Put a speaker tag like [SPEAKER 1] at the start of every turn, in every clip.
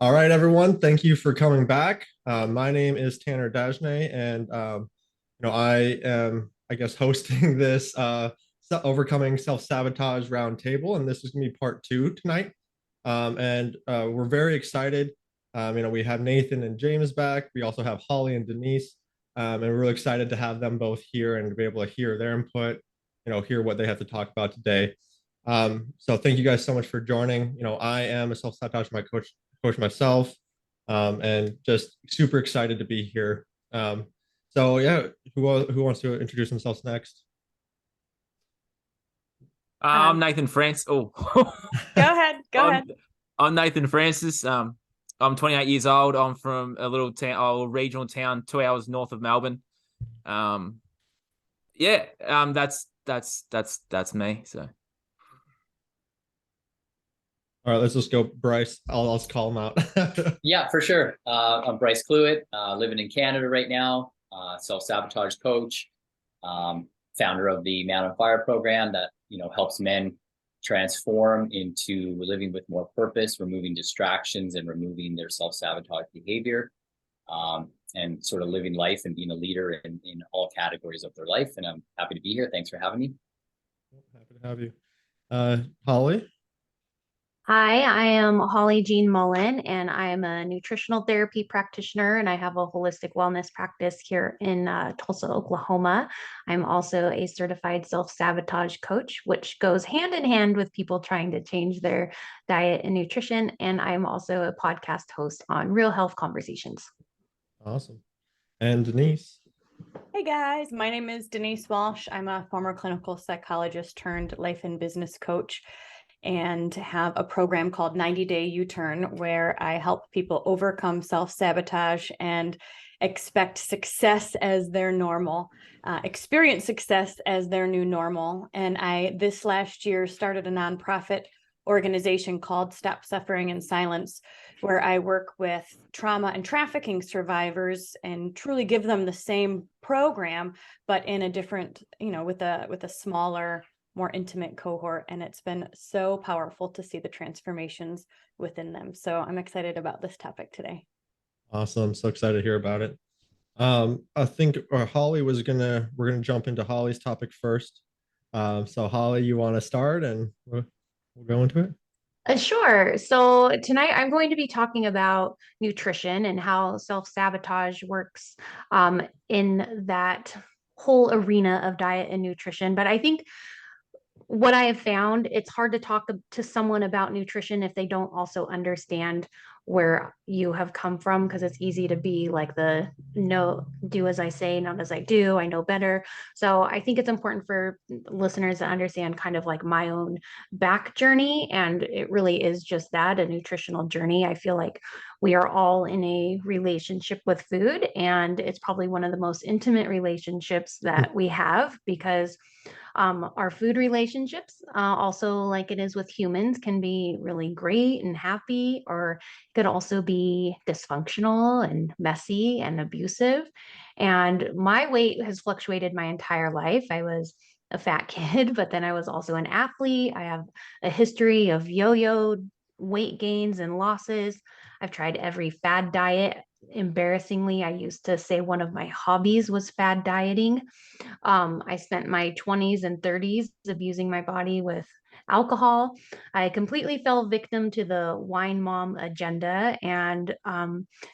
[SPEAKER 1] All right, everyone. Thank you for coming back. My name is Tanner Dagenais, and I am, I guess, hosting this overcoming self-sabotage roundtable, and this is going to be part two tonight. And we're very excited. We have Nathan and James back. We also have Holly and Denise, and we're really excited to have them both here and to be able to hear their input. Hear what they have to talk about today. So thank you guys so much for joining. I am a self-sabotage coach myself, and just super excited to be here. So yeah, who wants to introduce themselves next?
[SPEAKER 2] I'm
[SPEAKER 3] Um,
[SPEAKER 2] Nathan Francis. Oh,
[SPEAKER 3] Go ahead. Go
[SPEAKER 2] I'm
[SPEAKER 3] ahead.
[SPEAKER 2] I'm Nathan Francis. I'm 28 years old. I'm from a little town, regional town, 2 hours north of Melbourne. Um, yeah. That's me. So
[SPEAKER 1] All right, let's just go, Bryce. I'll just call him out.
[SPEAKER 4] Yeah, for sure. I'm Bryce Cluett, living in Canada right now, self-sabotage coach, founder of the Man on Fire program that, helps men transform into living with more purpose, removing distractions and removing their self-sabotage behavior, and sort of living life and being a leader in all categories of their life. And I'm happy to be here. Thanks for having me.
[SPEAKER 1] Happy to have you. Holly.
[SPEAKER 3] Hi, I am Holly Jean Mullen, and I am a nutritional therapy practitioner, and I have a holistic wellness practice here in Tulsa, Oklahoma. I'm also a certified self-sabotage coach, which goes hand in hand with people trying to change their diet and nutrition. And I'm also a podcast host on Real Health Conversations.
[SPEAKER 1] Awesome. And Denise.
[SPEAKER 5] Hey guys, my name is Denise Walsh. I'm a former clinical psychologist turned life and business coach and have a program called 90-Day U-Turn where I help people overcome self-sabotage and expect success as their normal, experience success as their new normal. And I, this last year, started a nonprofit organization called Stop Suffering in Silence, where I work with trauma and trafficking survivors and truly give them the same program, but in a different, with a smaller, more intimate cohort. And it's been so powerful to see the transformations within them. So I'm excited about this topic today.
[SPEAKER 1] Awesome. So excited to hear about it. I think Holly we're gonna jump into Holly's topic first. So Holly, you want to start and we'll go into it?
[SPEAKER 3] Sure. So tonight I'm going to be talking about nutrition and how self-sabotage works in that whole arena of diet and nutrition. But I think what I have found, it's hard to talk to someone about nutrition if they don't also understand where you have come from, because it's easy to be like the no, do as I say, not as I do, I know better. So I think it's important for listeners to understand kind of like my own back journey. And it really is just that, a nutritional journey. I feel like we are all in a relationship with food, and it's probably one of the most intimate relationships that we have because our food relationships, also like it is with humans, can be really great and happy, or could also be dysfunctional and messy and abusive. And my weight has fluctuated my entire life. I was a fat kid, but then I was also an athlete. I have a history of yo-yo weight gains and losses. I've tried every fad diet. Embarrassingly, I used to say one of my hobbies was fad dieting. I spent my 20s and 30s abusing my body with alcohol. I completely fell victim to the wine mom agenda and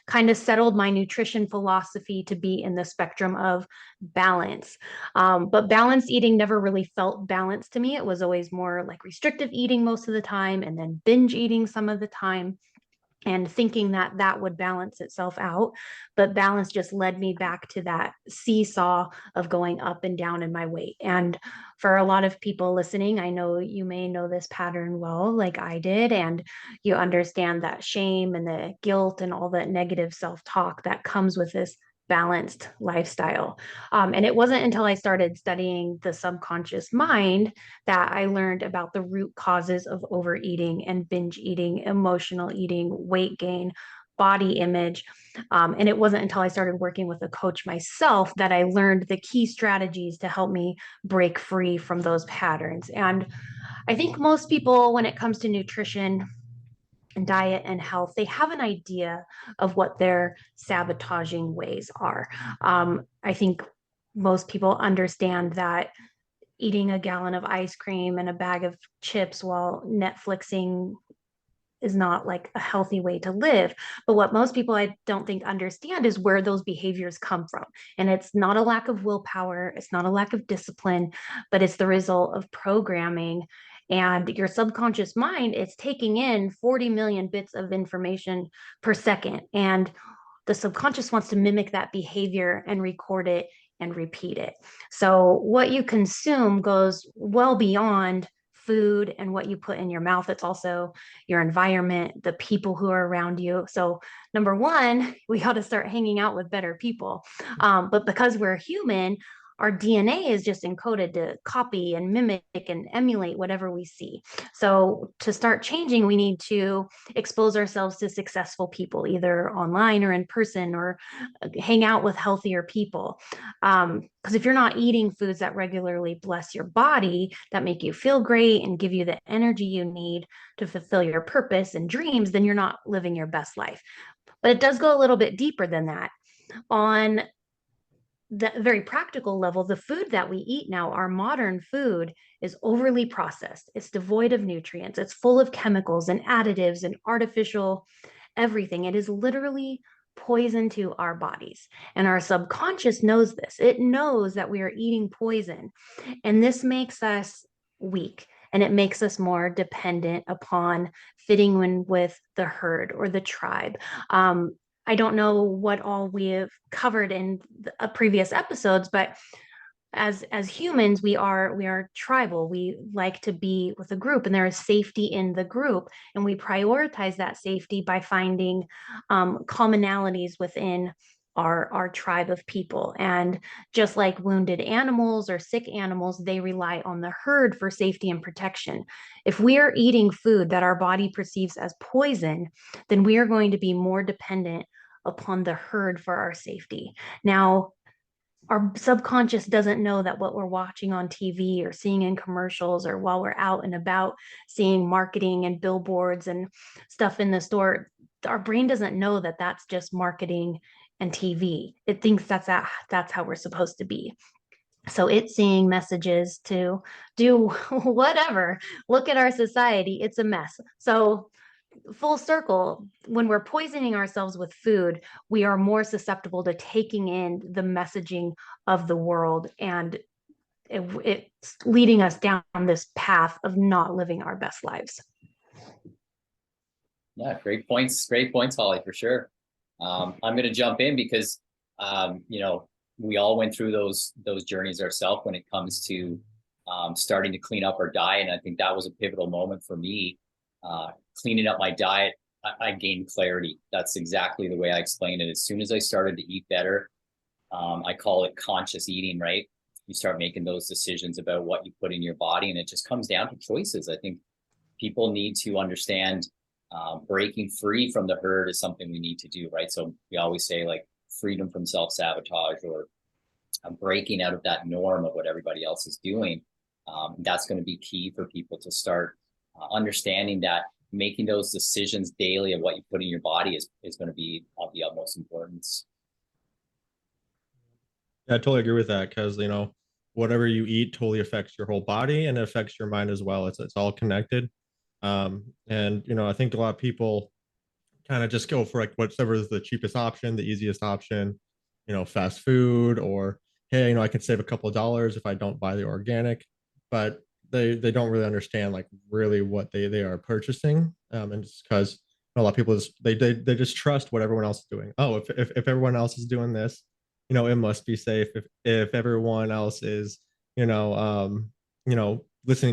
[SPEAKER 3] kind of settled my nutrition philosophy to be in the spectrum of balance. But balanced eating never really felt balanced to me. It was always more like restrictive eating most of the time and then binge eating some of the time, and thinking that that would balance itself out. But balance just led me back to that seesaw of going up and down in my weight. And for a lot of people listening, I know you may know this pattern well, like I did, and you understand that shame and the guilt and all that negative self-talk that comes with this balanced lifestyle. And it wasn't until I started studying the subconscious mind that I learned about the root causes of overeating and binge eating, emotional eating, weight gain, body image. And it wasn't until I started working with a coach myself that I learned the key strategies to help me break free from those patterns. And I think most people, when it comes to nutrition and diet and health, they have an idea of what their sabotaging ways are. I think most people understand that eating a gallon of ice cream and a bag of chips while Netflixing is not like a healthy way to live. But what most people I don't think understand is where those behaviors come from. And it's not a lack of willpower, it's not a lack of discipline, but it's the result of programming. And your subconscious mind, it's taking in 40 million bits of information per second. And the subconscious wants to mimic that behavior and record it and repeat it. So what you consume goes well beyond food and what you put in your mouth. It's also your environment, the people who are around you. So number one, we got to start hanging out with better people. But because we're human, our DNA is just encoded to copy and mimic and emulate whatever we see. So to start changing, we need to expose ourselves to successful people, either online or in person, or hang out with healthier people. Because if you're not eating foods that regularly bless your body, that make you feel great and give you the energy you need to fulfill your purpose and dreams, then you're not living your best life. But it does go a little bit deeper than that. On the very practical level, the food that we eat now, our modern food, is overly processed. It's devoid of nutrients. It's full of chemicals and additives and artificial everything. It is literally poison to our bodies. And our subconscious knows this. It knows that we are eating poison. And this makes us weak, and it makes us more dependent upon fitting in with the herd or the tribe. I don't know what all we have covered in the previous episodes, but as humans, we are tribal. We like to be with a group, and there is safety in the group, and we prioritize that safety by finding commonalities within our tribe of people. And just like wounded animals or sick animals, they rely on the herd for safety and protection. If we are eating food that our body perceives as poison, then we are going to be more dependent upon the herd for our safety. Now, our subconscious doesn't know that what we're watching on TV or seeing in commercials, or while we're out and about seeing marketing and billboards and stuff in the store, our brain doesn't know that that's just marketing and TV. It thinks that's how we're supposed to be. So it's seeing messages to do whatever. Look at our society, it's a mess. So full circle, when we're poisoning ourselves with food, we are more susceptible to taking in the messaging of the world, and it's leading us down this path of not living our best lives.
[SPEAKER 4] Yeah, great points, Holly, for sure. I'm going to jump in because we all went through those journeys ourselves when it comes to starting to clean up our diet. And I think that was a pivotal moment for me. Cleaning up my diet, I gained clarity. That's exactly the way I explained it. As soon as I started to eat better, I call it conscious eating, right? You start making those decisions about what you put in your body, and it just comes down to choices. I think people need to understand breaking free from the herd is something we need to do, right? So we always say like freedom from self-sabotage, or breaking out of that norm of what everybody else is doing. That's going to be key for people to start understanding that making those decisions daily of what you put in your body is going to be of the utmost importance.
[SPEAKER 1] Yeah, I totally agree with that, because whatever you eat totally affects your whole body, and it affects your mind as well. It's all connected. And I think a lot of people kind of just go for like whatever is the cheapest option, the easiest option, fast food, or hey, I can save a couple of dollars if I don't buy the organic. But they don't really understand like really what they are purchasing. And just because a lot of people they just trust what everyone else is doing. Oh, if everyone else is doing this, it must be safe. If everyone else is, listening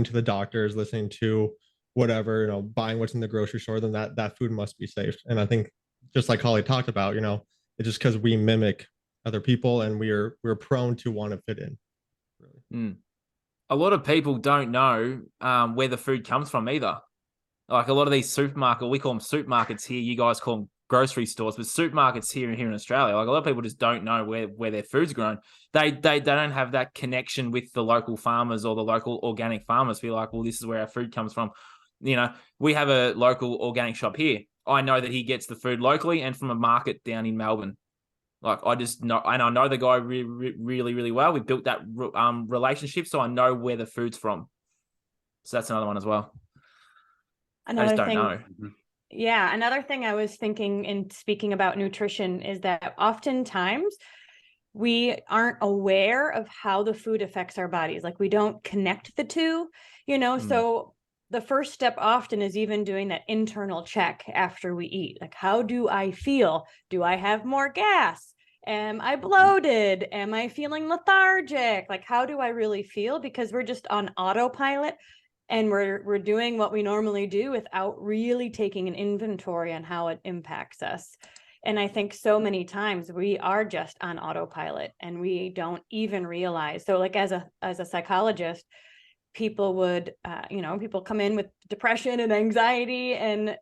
[SPEAKER 1] to the doctors, listening to whatever, buying what's in the grocery store, then that food must be safe. And I think just like Holly talked about, it's just because we mimic other people, and we're prone to want to fit in.
[SPEAKER 2] Really. A lot of people don't know where the food comes from either. Like a lot of these we call them supermarkets here. You guys call them grocery stores, but supermarkets here in Australia, like a lot of people just don't know where their food's grown. They don't have that connection with the local farmers or the local organic farmers. Feel like, well, this is where our food comes from. You know, we have a local organic shop here. I know that he gets the food locally and from a market down in Melbourne. Like I just know, and I know the guy really well. We built that relationship, so I know where the food's from. So that's another one as well. I just don't know.
[SPEAKER 5] Yeah, another thing I was thinking in speaking about nutrition is that oftentimes we aren't aware of how the food affects our bodies. Like we don't connect the two, you know. So the first step often is even doing that internal check after we eat. Like, how do I feel? Do I have more gas? Am I bloated? Am I feeling lethargic? Like, how do I really feel? Because we're just on autopilot and we're doing what we normally do without really taking an inventory on how it impacts us. And I think so many times we are just on autopilot and we don't even realize. So like as a psychologist, people would, people come in with depression and anxiety. And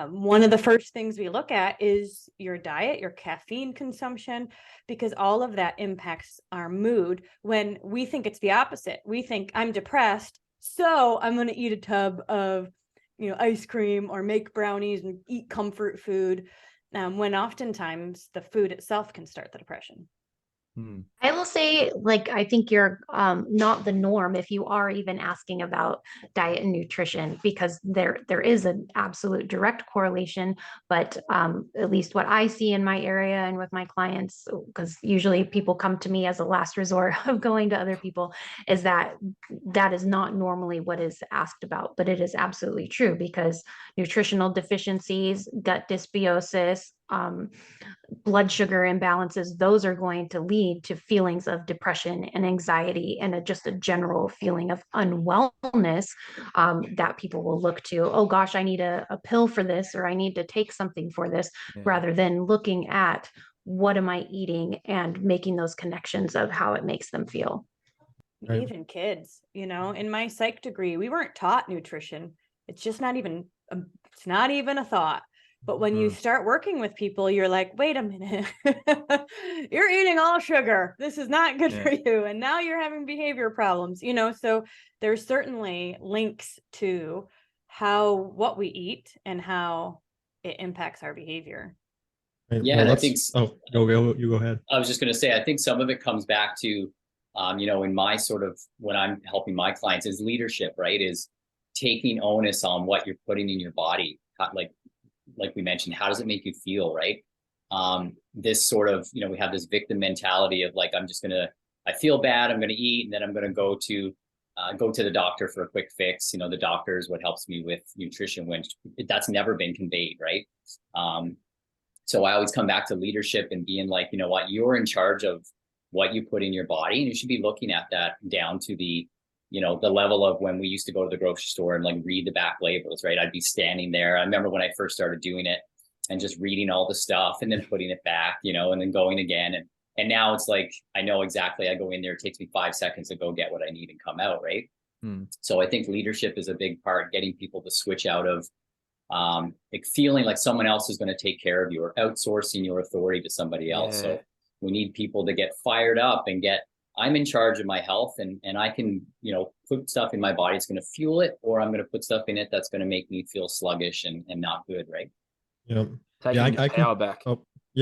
[SPEAKER 5] one of the first things we look at is your diet, your caffeine consumption, because all of that impacts our mood when we think it's the opposite. We think I'm depressed, so I'm going to eat a tub of, ice cream or make brownies and eat comfort food. When oftentimes the food itself can start the depression.
[SPEAKER 3] I will say, like, I think you're not the norm if you are even asking about diet and nutrition, because there is an absolute direct correlation. But at least what I see in my area and with my clients, because usually people come to me as a last resort of going to other people, is that is not normally what is asked about. But it is absolutely true, because nutritional deficiencies, gut dysbiosis, blood sugar imbalances, those are going to lead to feelings of depression and anxiety and just a general feeling of unwellness that people will look to, oh gosh, I need a pill for this, or I need to take something for this, rather than looking at what am I eating and making those connections of how it makes them feel.
[SPEAKER 1] Right.
[SPEAKER 5] Even kids, in my psych degree, we weren't taught nutrition. It's just not even a thought. But when you start working with people, you're like, wait a minute, you're eating all sugar. This is not good for you. And now you're having behavior problems, so there's certainly links to what we eat and how it impacts our behavior.
[SPEAKER 1] Right.
[SPEAKER 4] Yeah,
[SPEAKER 1] well,
[SPEAKER 4] and I think,
[SPEAKER 1] you go ahead.
[SPEAKER 4] I was just going to say, I think some of it comes back to, in my sort of, when I'm helping my clients, is leadership, right? Is taking onus on what you're putting in your body. Like we mentioned, how does it make you feel, right? This sort of, we have this victim mentality of like, I feel bad, I'm going to eat, and then I'm going to go to the doctor for a quick fix. The doctor is what helps me with nutrition, when that's never been conveyed, right? So I always come back to leadership and being like, you know what, you're in charge of what you put in your body, and you should be looking at that down to the level of when we used to go to the grocery store and like read the back labels, right? I'd be standing there. I remember when I first started doing it and just reading all the stuff and then putting it back, and then going again. And now it's like, I know exactly, I go in there, it takes me 5 seconds to go get what I need and come out, right? So I think leadership is a big part, getting people to switch out of like feeling like someone else is going to take care of you, or outsourcing your authority to somebody else. So we need people to get fired up and I'm in charge of my health, and I can, put stuff in my body that's going to fuel it, or I'm going to put stuff in it that's going to make me feel sluggish and not good, right?
[SPEAKER 1] Yeah.
[SPEAKER 2] Taking power back.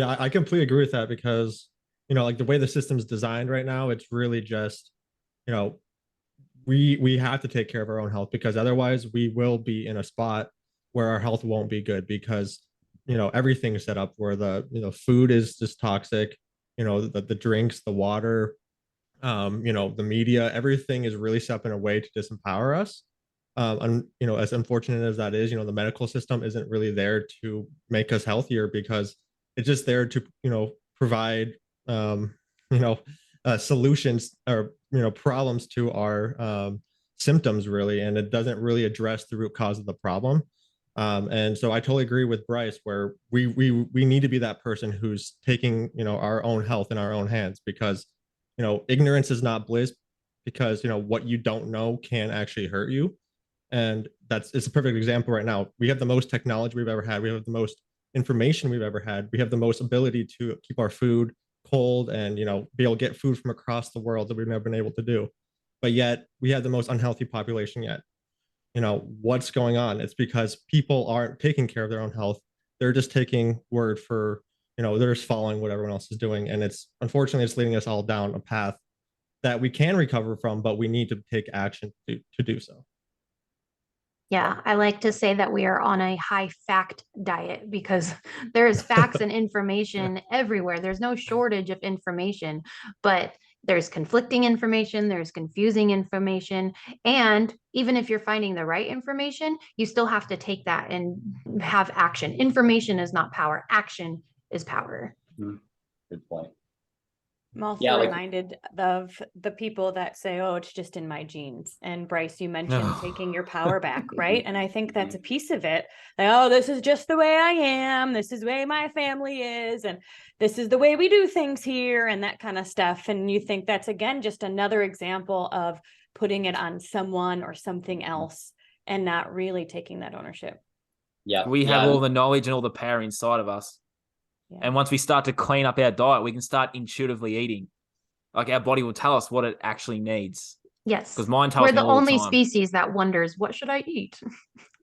[SPEAKER 1] I completely agree with that, because, like the way the system's designed right now, it's really just, we have to take care of our own health, because otherwise we will be in a spot where our health won't be good, because, everything is set up where the food is just toxic, the drinks, the water, the media, everything is really set up in a way to disempower us. And as unfortunate as that is, the medical system isn't really there to make us healthier, because it's just there to provide solutions or problems to our symptoms, really, and it doesn't really address the root cause of the problem. And so I totally agree with Bryce, where we need to be that person who's taking our own health in our own hands, because ignorance is not bliss, because what you don't know can actually hurt you. And it's a perfect example right now. We have the most technology we've ever had. We have the most information we've ever had. We have the most ability to keep our food cold and, you know, be able to get food from across the world that we've never been able to do. But yet we have the most unhealthy population yet. You know, what's going on? It's because people aren't taking care of their own health. They're just taking word for, you know, they're just following what everyone else is doing. And it's unfortunately it's leading us all down a path that we can recover from, but we need to take action to do so.
[SPEAKER 3] Yeah, I like to say that we are on a high fact diet because there's facts and information everywhere. There's no shortage of information, but there's conflicting information, there's confusing information. And even if you're finding the right information, you still have to take that and have action. Information is not power, action is power.
[SPEAKER 4] Good point.
[SPEAKER 5] I'm also
[SPEAKER 4] Yeah, like-
[SPEAKER 5] reminded of the people that say, oh, it's just in my genes. And Bryce, you mentioned taking your power back, right? And I think that's a piece of it. Like, oh, this is just the way I am. This is the way my family is. And this is the way we do things here and that kind of stuff. And you think that's, again, just another example of putting it on someone or something else and not really taking that ownership.
[SPEAKER 4] Yeah.
[SPEAKER 2] We have all the knowledge and all the power inside of us.
[SPEAKER 5] Yeah.
[SPEAKER 2] And once we start to clean up our diet, we can start intuitively eating. Like our body will tell us what it actually needs.
[SPEAKER 3] Yes.
[SPEAKER 2] Because mine tells
[SPEAKER 3] We're
[SPEAKER 2] me
[SPEAKER 3] the
[SPEAKER 2] all
[SPEAKER 3] only
[SPEAKER 2] the time.
[SPEAKER 3] species that wonders, what should I eat?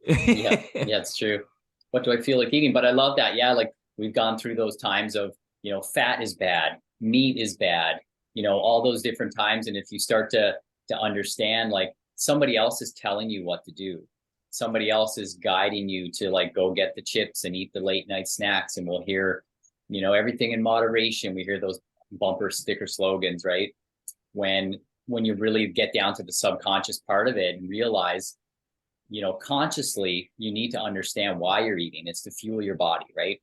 [SPEAKER 4] Yeah, it's true. What do I feel like eating? But I love that. Yeah, like we've gone through those times of, you know, fat is bad, meat is bad, you know, all those different times. And if you start to understand, like somebody else is telling you what to do. Somebody else is guiding you to like go get the chips and eat the late night snacks, and we'll hear, you know, everything in moderation. We hear those bumper sticker slogans, right? When you really get down to the subconscious part of it and realize, you know, consciously, you need to understand why you're eating. It's to fuel your body, right?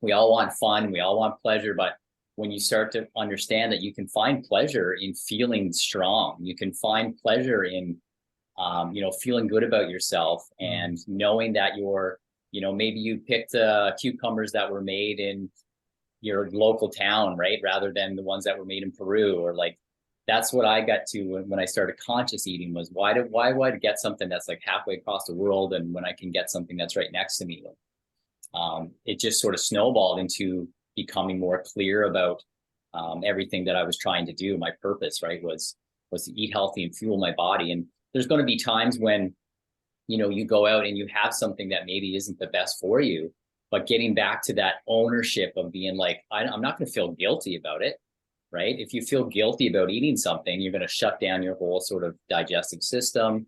[SPEAKER 4] We all want fun, we all want pleasure, but when you start to understand that you can find pleasure in feeling strong, you can find pleasure in, you know, feeling good about yourself and knowing that you're, you know, maybe you picked cucumbers that were made in your local town, right? Rather than the ones that were made in Peru, or like, that's what I got to when I started conscious eating was why would I get something that's like halfway across the world and when I can get something that's right next to me? It just sort of snowballed into becoming more clear about everything that I was trying to do. My purpose, right, was to eat healthy and fuel my body. And there's going to be times when, you know, you go out and you have something that maybe isn't the best for you, but getting back to that ownership of being like, I'm not going to feel guilty about it. Right? If you feel guilty about eating something, you're going to shut down your whole sort of digestive system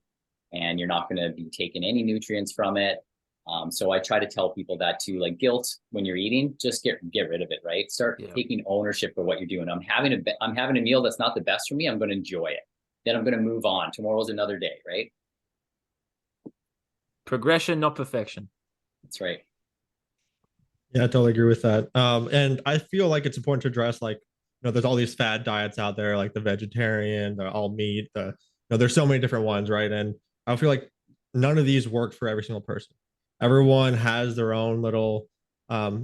[SPEAKER 4] and you're not going to be taking any nutrients from it. So I try to tell people that too, like guilt when you're eating, just get rid of it, right? Start taking ownership for what you're doing. I'm having a meal that's not the best for me. I'm going to enjoy it. Then I'm going to move on. Tomorrow's another day, right?
[SPEAKER 2] Progression, not perfection.
[SPEAKER 4] That's right.
[SPEAKER 1] Yeah, I totally agree with that. And I feel like it's important to address, like, you know, there's all these fad diets out there, like the vegetarian, the all meat, you know, there's so many different ones, right? And I feel like none of these work for every single person. Everyone has their own little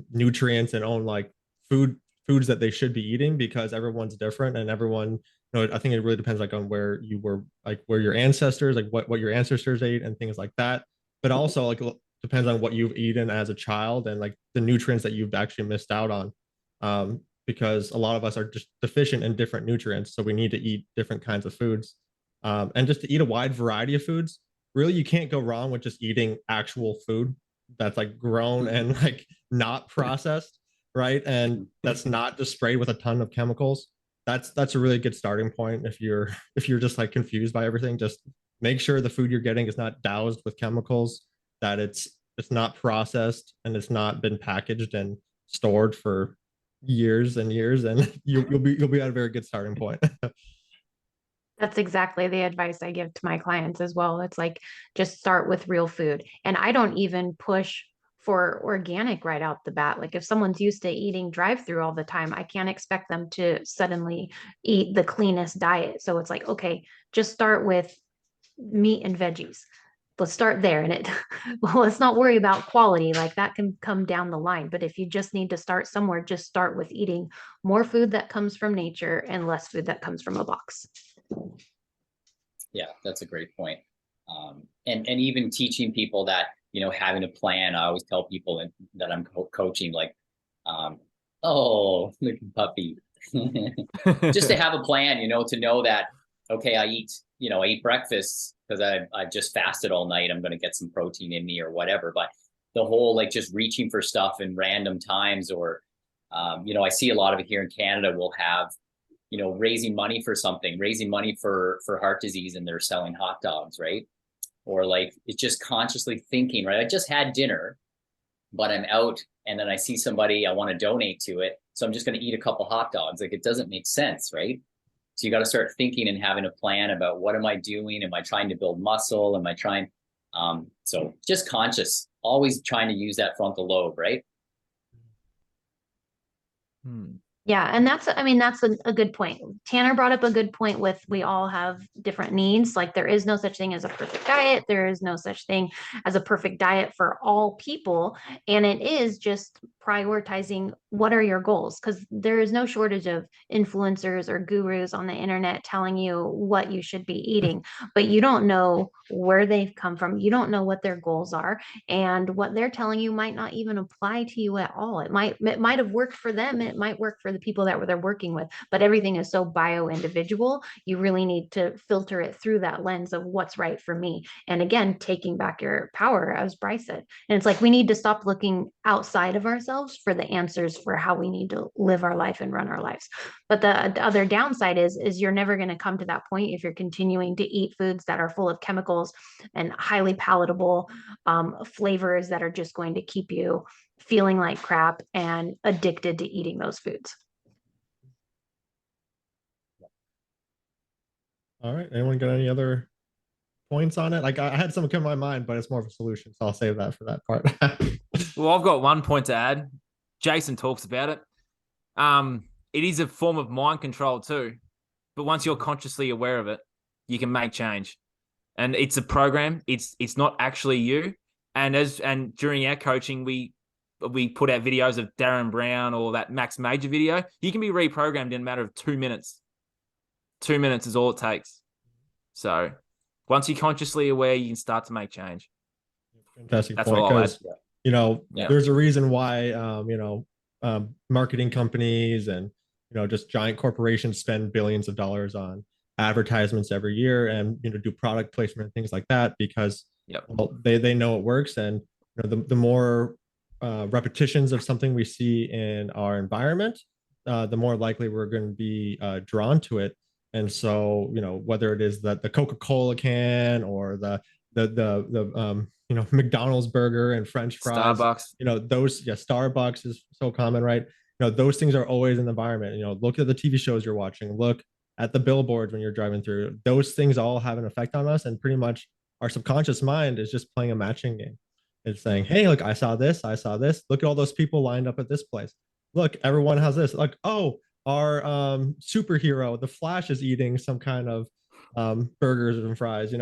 [SPEAKER 1] nutrients and own like foods that they should be eating because everyone's different and everyone, you know, I think it really depends like on where you were, like where your ancestors, like what your ancestors ate and things like that. But also like depends on what you've eaten as a child and like the nutrients that you've actually missed out on. Because a lot of us are just deficient in different nutrients. So we need to eat different kinds of foods. And just to eat a wide variety of foods, really, you can't go wrong with just eating actual food that's like grown and like not processed, right? And that's not just sprayed with a ton of chemicals. That's a really good starting point if you're just like confused by everything. Just make sure the food you're getting is not doused with chemicals, that it's not processed and it's not been packaged and stored for years and years, and you'll be at a very good starting point.
[SPEAKER 3] That's exactly the advice I give to my clients as well. It's like, just start with real food. And I don't even push for organic right out the bat. Like if someone's used to eating drive-through all the time, I can't expect them to suddenly eat the cleanest diet. So it's like, okay, just start with meat and veggies. Let's start there. And well, let's not worry about quality. Like that can come down the line. But if you just need to start somewhere, just start with eating more food that comes from nature and less food that comes from a box.
[SPEAKER 4] Yeah, that's a great point. And even teaching people that, having a plan. I always tell people that I'm coaching, like, oh, little puppy, just to have a plan, to know that, okay, I eat breakfast because I just fasted all night. I'm going to get some protein in me or whatever. But the whole, like, just reaching for stuff in random times, or, I see a lot of it here in Canada. We'll have, raising money for something, raising money for heart disease, and they're selling hot dogs, right? Or like, it's just consciously thinking, right? I just had dinner, but I'm out, and then I see somebody I want to donate to it, so I'm just going to eat a couple hot dogs. Like, it doesn't make sense, right? So you got to start thinking and having a plan about, what am I doing? Am I trying to build muscle? Am I trying? So just conscious, always trying to use that frontal lobe, right?
[SPEAKER 3] Yeah, and that's a good point. Tanner brought up a good point with, we all have different needs. Like, there is no such thing as a perfect diet. There is no such thing as a perfect diet for all people. And it is just prioritizing, what are your goals? Because there is no shortage of influencers or gurus on the internet telling you what you should be eating, but you don't know where they've come from. You don't know what their goals are, and what they're telling you might not even apply to you at all. It might have worked for them. It might work for the people that they're working with, but everything is so bio individual. You really need to filter it through that lens of what's right for me. And again, taking back your power, as Bryce said. And it's like, we need to stop looking outside of ourselves for the answers for how we need to live our life and run our lives. But the other downside is you're never going to come to that point if you're continuing to eat foods that are full of chemicals and highly palatable flavors that are just going to keep you feeling like crap and addicted to eating those foods.
[SPEAKER 1] All right. Anyone got any other points on it? Like, I had some come to my mind, but it's more of a solution, so I'll save that for that part.
[SPEAKER 2] Well, I've got one point to add. Jason talks about it. It is a form of mind control too, but once you're consciously aware of it, you can make change. And it's a program. It's not actually you. And during our coaching, we put out videos of Darren Brown or that Max Major video. You can be reprogrammed in a matter of 2 minutes. 2 minutes is all it takes. So once you're consciously aware, you can start to make change.
[SPEAKER 1] Fantastic
[SPEAKER 2] That's
[SPEAKER 1] point.
[SPEAKER 2] all I'll add.
[SPEAKER 1] Because there's a reason why marketing companies and just giant corporations spend billions of dollars on advertisements every year, and do product placement and things like that, because they know it works. And the more repetitions of something we see in our environment, the more likely we're going to be drawn to it. And so, whether it is the Coca-Cola can, or the McDonald's burger and French fries,
[SPEAKER 2] Starbucks,
[SPEAKER 1] Starbucks is so common, right? Those things are always in the environment. Look at the TV shows you're watching, look at the billboards when you're driving through. Those things all have an effect on us, and pretty much our subconscious mind is just playing a matching game. It's saying, hey, look, I saw this, look at all those people lined up at this place, look, everyone has this, like, oh, our superhero the Flash is eating some kind of burgers and fries.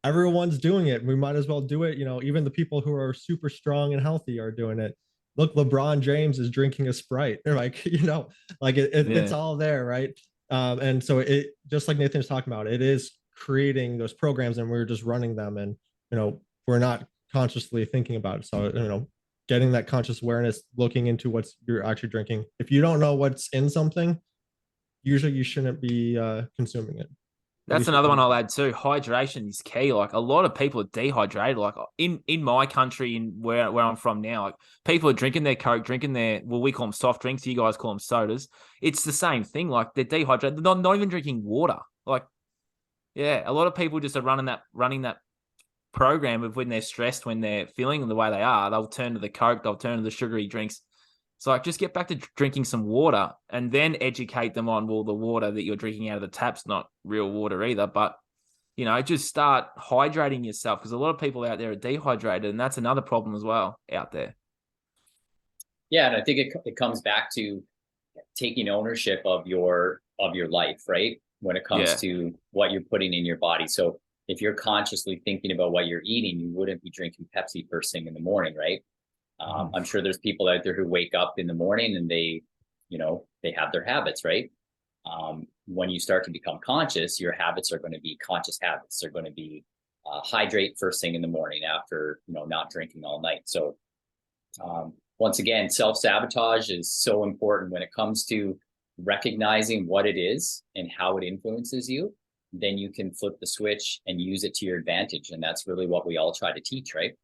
[SPEAKER 1] Everyone's doing it, we might as well do it. Even the people who are super strong and healthy are doing it. Look, LeBron James is drinking a Sprite. They're like, it's all there, right? And so it, just like Nathan was talking about, it is creating those programs, and we're just running them, and we're not consciously thinking about it. So getting that conscious awareness, looking into what's you're actually drinking. If you don't know what's in something, usually you shouldn't be consuming it.
[SPEAKER 2] That's another one I'll add too. Hydration is key. Like, a lot of people are dehydrated. Like, in my country, in where I'm from now, like, people are drinking their Coke, drinking their, well, we call them soft drinks, you guys call them sodas. It's the same thing. Like, they're dehydrated. They're not even drinking water. Like, yeah, a lot of people just are running that program of, when they're stressed, when they're feeling the way they are, they'll turn to the Coke, they'll turn to the sugary drinks. So, like, just get back to drinking some water, and then educate them on, well, the water that you're drinking out of the tap's not real water either. But, just start hydrating yourself, because a lot of people out there are dehydrated, and that's another problem as well out there.
[SPEAKER 4] Yeah, and I think it comes back to taking ownership of your life, right? When it comes to what you're putting in your body. So if you're consciously thinking about what you're eating, you wouldn't be drinking Pepsi first thing in the morning, right? I'm sure there's people out there who wake up in the morning and they have their habits, right? When you start to become conscious, your habits are going to be conscious habits. They're going to be hydrate first thing in the morning after, not drinking all night. So once again, self-sabotage is so important when it comes to recognizing what it is and how it influences you. Then you can flip the switch and use it to your advantage. And that's really what we all try to teach, right?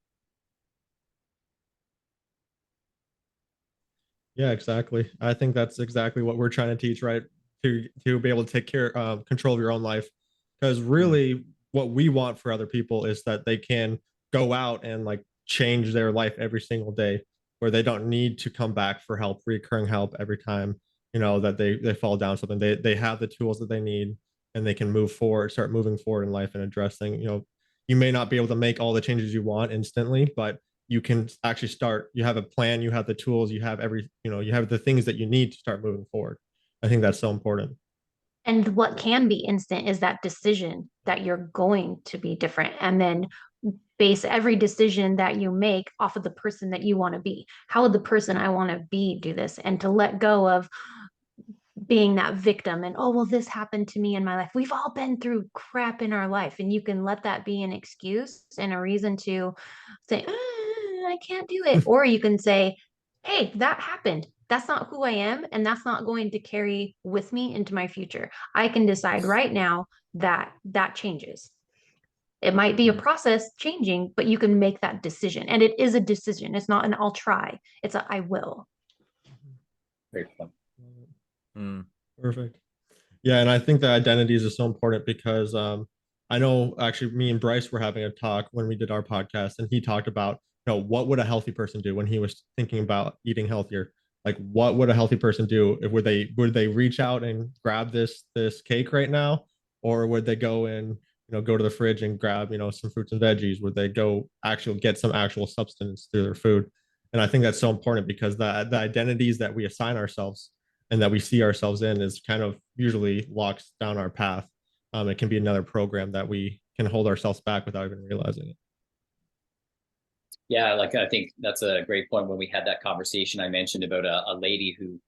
[SPEAKER 1] Yeah, exactly. I think that's exactly what we're trying to teach, right? To be able to take care, control of your own life, because really, what we want for other people is that they can go out and like change their life every single day, where they don't need to come back for help, recurring help every time, that they fall down something. They have the tools that they need, and they can move forward, start moving forward in life and addressing. You may not be able to make all the changes you want instantly, but you can actually start. You have a plan, you have the tools, you have you have the things that you need to start moving forward. I think that's so important.
[SPEAKER 3] And what can be instant is that decision that you're going to be different. And then base every decision that you make off of the person that you want to be. How would the person I want to be do this? And to let go of being that victim and, oh, well, this happened to me in my life. We've all been through crap in our life. And you can let that be an excuse and a reason to say, I can't do it. Or you can say, hey, that happened. That's not who I am. And that's not going to carry with me into my future. I can decide right now that that changes. It might be a process changing, but you can make that decision. And it is a decision. It's not an I'll try. It's a I will.
[SPEAKER 4] Great point.
[SPEAKER 1] Perfect. Yeah, and I think that identities is so important because I know actually me and Bryce were having a talk when we did our podcast, and he talked about what would a healthy person do when he was thinking about eating healthier. Like, what would a healthy person do? Would they reach out and grab this cake right now, or would they go and go to the fridge and grab some fruits and veggies? Would they go actually get some actual substance through their food? And I think that's so important because the identities that we assign ourselves and that we see ourselves in is kind of usually locks down our path. It can be another program that we can hold ourselves back without even realizing it.
[SPEAKER 4] Yeah, like I think that's a great point. When we had that conversation, I mentioned about a lady who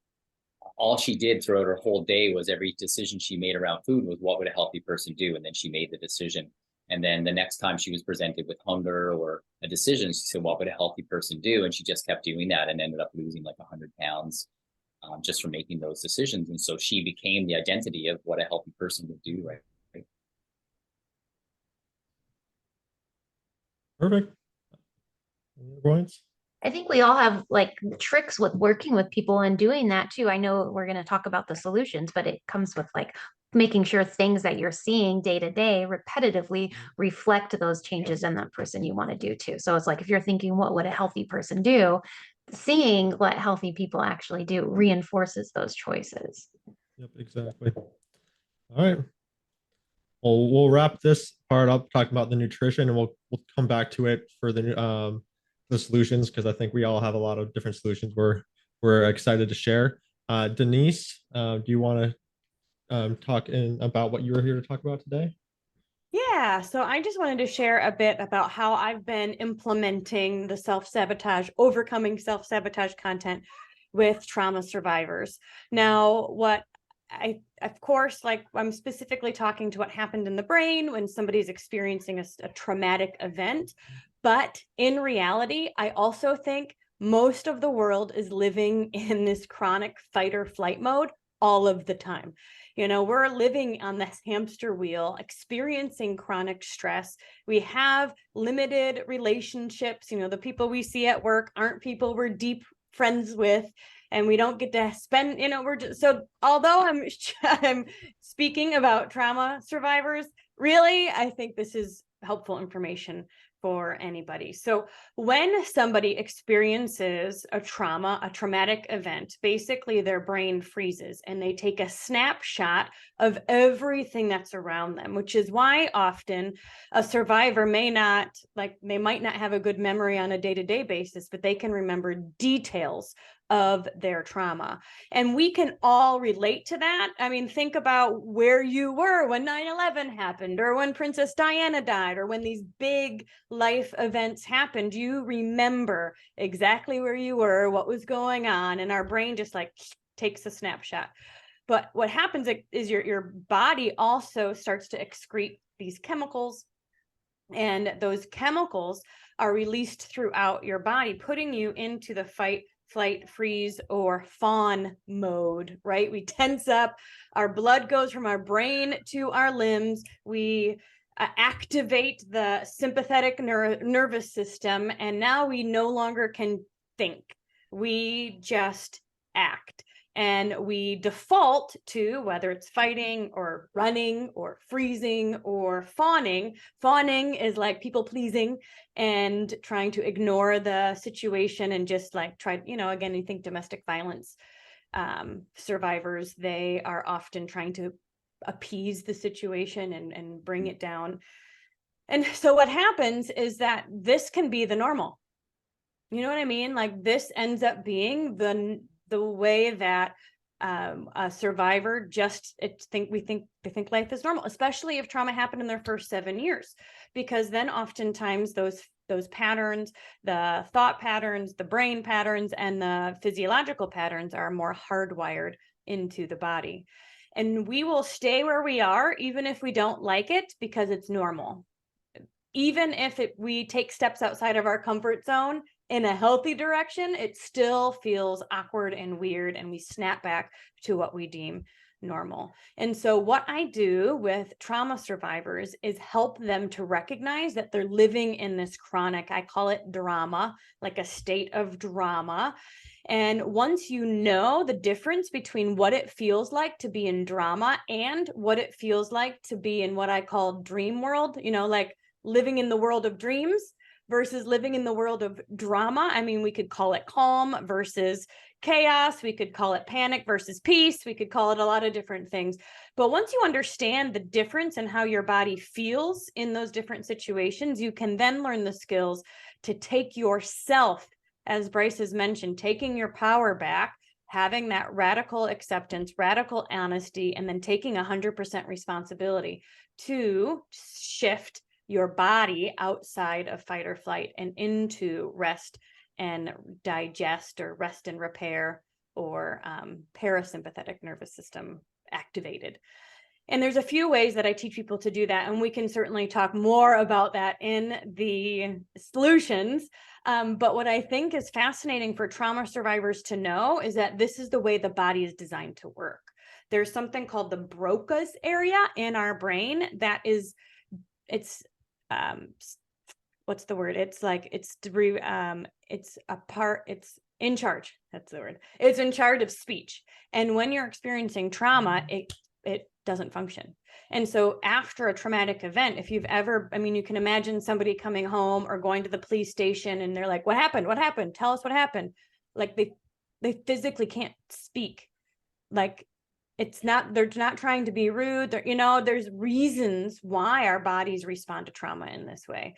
[SPEAKER 4] all she did throughout her whole day was every decision she made around food was what would a healthy person do? And then she made the decision. And then the next time she was presented with hunger or a decision, she said, what would a healthy person do? And she just kept doing that and ended up losing like 100 pounds just from making those decisions. And so she became the identity of what a healthy person would do, right?
[SPEAKER 1] Perfect. Any other points?
[SPEAKER 3] I think we all have like tricks with working with people and doing that too. I know we're going to talk about the solutions, but it comes with like making sure things that you're seeing day to day repetitively reflect those changes in that person you want to do too. So it's like if you're thinking, what would a healthy person do? Seeing what healthy people actually do reinforces those choices.
[SPEAKER 1] Yep, exactly. All right. Well, we'll wrap this part up talking about the nutrition, and we'll come back to it for the solutions because I think we all have a lot of different solutions we're excited to share. Denise, do you want to talk about what you were here to talk about today?
[SPEAKER 5] Yeah, so I just wanted to share a bit about how I've been implementing the overcoming self-sabotage content with trauma survivors. Now, of course, like I'm specifically talking to what happened in the brain when somebody's experiencing a traumatic event. But in reality, I also think most of the world is living in this chronic fight or flight mode all of the time. We're living on this hamster wheel, experiencing chronic stress. We have limited relationships. The people we see at work aren't people we're deep friends with, and we don't get to spend, so although I'm speaking about trauma survivors, really, I think this is helpful information for anybody. So when somebody experiences a traumatic event, basically their brain freezes and they take a snapshot of everything that's around them, which is why often a survivor they might not have a good memory on a day-to-day basis, but they can remember details of their trauma. And we can all relate to that. I mean, think about where you were when 9/11 happened, or when Princess Diana died, or when these big life events happened. You remember exactly where you were, what was going on, and our brain just like takes a snapshot. But what happens is your body also starts to excrete these chemicals And those chemicals are released throughout your body, putting you into the fight, flight, freeze, or fawn mode, right? We tense up, our blood goes from our brain to our limbs. We activate the sympathetic nervous system, and now we no longer can think. We just act. And we default to, whether it's fighting or running or freezing or fawning. Fawning is like people pleasing and trying to ignore the situation and just like try, again, you think domestic violence survivors, they are often trying to appease the situation and bring it down. And so what happens is that this can be the normal. You know what I mean? Like this ends up being the way that a survivor they think life is normal, especially if trauma happened in their first 7 years, because then oftentimes those patterns, the thought patterns, the brain patterns, and the physiological patterns are more hardwired into the body. And we will stay where we are, even if we don't like it, because it's normal. Even if we take steps outside of our comfort zone in a healthy direction, it still feels awkward and weird, and we snap back to what we deem normal. And so what I do with trauma survivors is help them to recognize that they're living in this chronic, I call it drama, like a state of drama. And once you know the difference between what it feels like to be in drama and what it feels like to be in what I call dream world, like living in the world of dreams versus living in the world of drama. I mean, we could call it calm versus chaos. We could call it panic versus peace. We could call it a lot of different things. But once you understand the difference in how your body feels in those different situations, you can then learn the skills to take yourself, as Bryce has mentioned, taking your power back, having that radical acceptance, radical honesty, and then taking 100% responsibility to shift your body outside of fight or flight and into rest and digest, or rest and repair, or parasympathetic nervous system activated. And there's a few ways that I teach people to do that, and we can certainly talk more about that in the solutions. But what I think is fascinating for trauma survivors to know is that this is the way the body is designed to work. There's something called the Broca's area in our brain that is, what's the word? It's like, it's in charge. That's the word. It's in charge of speech. And when you're experiencing trauma, it doesn't function. And so after a traumatic event, if you've ever, you can imagine somebody coming home or going to the police station and they're like, what happened? What happened? Tell us what happened. Like they physically can't speak. Like they're not trying to be rude. There's reasons why our bodies respond to trauma in this way.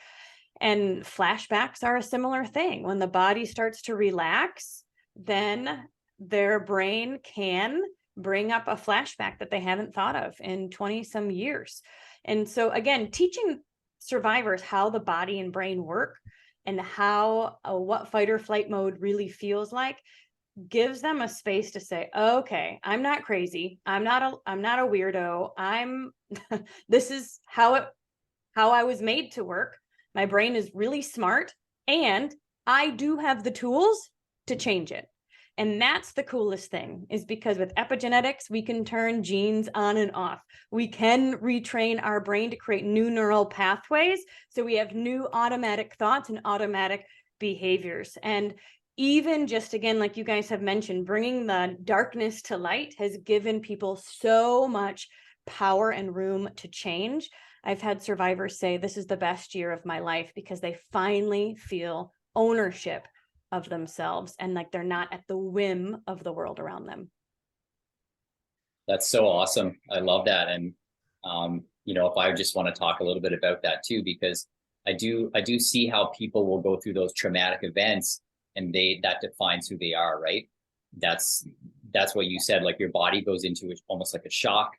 [SPEAKER 5] And flashbacks are a similar thing. When the body starts to relax, then their brain can bring up a flashback that they haven't thought of in 20 some years. And so again, teaching survivors how the body and brain work and how what fight or flight mode really feels like gives them a space to say, okay, I'm not crazy. I'm not a weirdo. This is how I was made to work. My brain is really smart, and I do have the tools to change it. And that's the coolest thing, is because with epigenetics, we can turn genes on and off. We can retrain our brain to create new neural pathways. So we have new automatic thoughts and automatic behaviors. And even just, again, like you guys have mentioned, bringing the darkness to light has given people so much power and room to change. I've had survivors say, this is the best year of my life, because they finally feel ownership of themselves and like they're not at the whim of the world around them.
[SPEAKER 4] That's so awesome. I love that. And, if I just want to talk a little bit about that too, because I do see how people will go through those traumatic events and that defines who they are, right? That's what you said, like your body goes into it almost like a shock.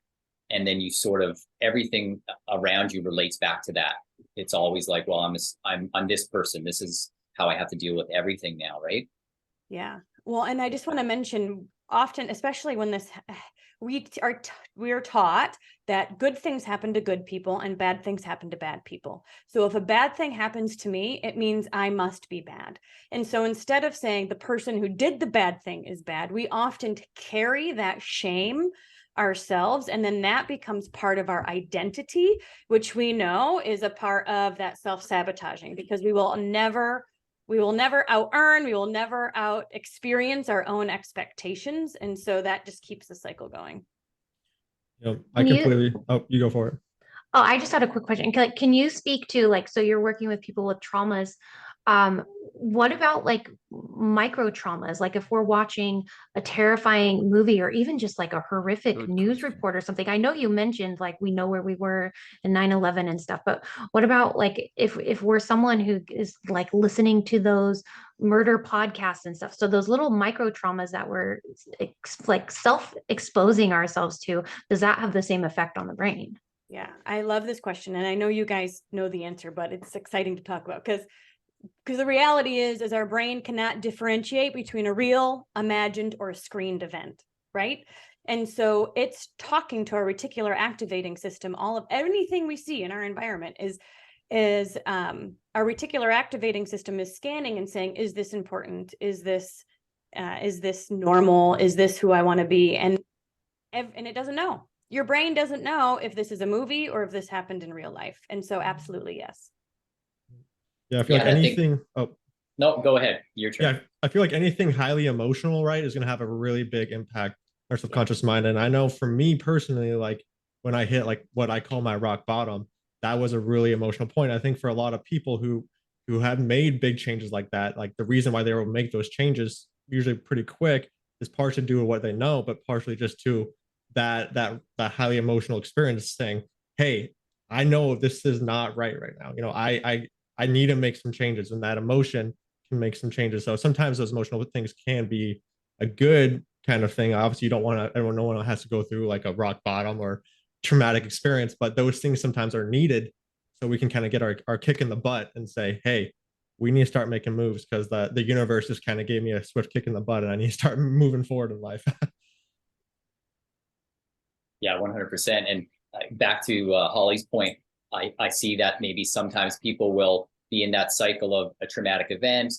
[SPEAKER 4] And then you sort of, everything around you relates back to that. It's always like, well, I'm this person. This is how I have to deal with everything now, right?
[SPEAKER 5] Yeah. Well, and I just want to mention, often, especially when we are taught that good things happen to good people and bad things happen to bad people. So if a bad thing happens to me, it means I must be bad. And so instead of saying the person who did the bad thing is bad, we often carry that shame ourselves, and then that becomes part of our identity, which we know is a part of that self-sabotaging, because we will never out earn, we will never out experience our own expectations. And so that just keeps the cycle going.
[SPEAKER 1] I completely, oh, you go for it.
[SPEAKER 3] Oh, I just had a quick question. Can you speak to, like, so you're working with people with traumas. What about like micro traumas? Like if we're watching a terrifying movie or even just like a horrific news report or something. I know you mentioned like we know where we were in 9/11 and stuff, but what about like if we're someone who is like listening to those murder podcasts and stuff? So those little micro traumas that we're like self-exposing ourselves to, does that have the same effect on the brain?
[SPEAKER 5] Yeah, I love this question. And I know you guys know the answer, but it's exciting to talk about because the reality is our brain cannot differentiate between a real, imagined, or a screened event, right? And so it's talking to our reticular activating system. All of anything we see in our environment is our reticular activating system is scanning and saying, is this important? Is this normal? Is this who I want to be? And it doesn't know. Your brain doesn't know if this is a movie or if this happened in real life. And so absolutely, yes.
[SPEAKER 1] Yeah, I feel like anything. Oh,
[SPEAKER 4] no, go ahead. Your turn.
[SPEAKER 1] Yeah, I feel like anything highly emotional, right, is going to have a really big impact on our subconscious mind. And I know for me personally, like when I hit like what I call my rock bottom, that was a really emotional point. I think for a lot of people who have made big changes like that, like the reason why they will make those changes usually pretty quick is partially due to what they know, but partially just to that highly emotional experience saying, hey, I know this is not right now. I need to make some changes, and that emotion can make some changes. So sometimes those emotional things can be a good kind of thing. Obviously, you don't want to, no one has to go through like a rock bottom or traumatic experience, but those things sometimes are needed so we can kind of get our kick in the butt and say, hey, we need to start making moves because the universe just kind of gave me a swift kick in the butt and I need to start moving forward in life.
[SPEAKER 4] Yeah, 100%. And back to Holly's point, I see that maybe sometimes people will be in that cycle of a traumatic event.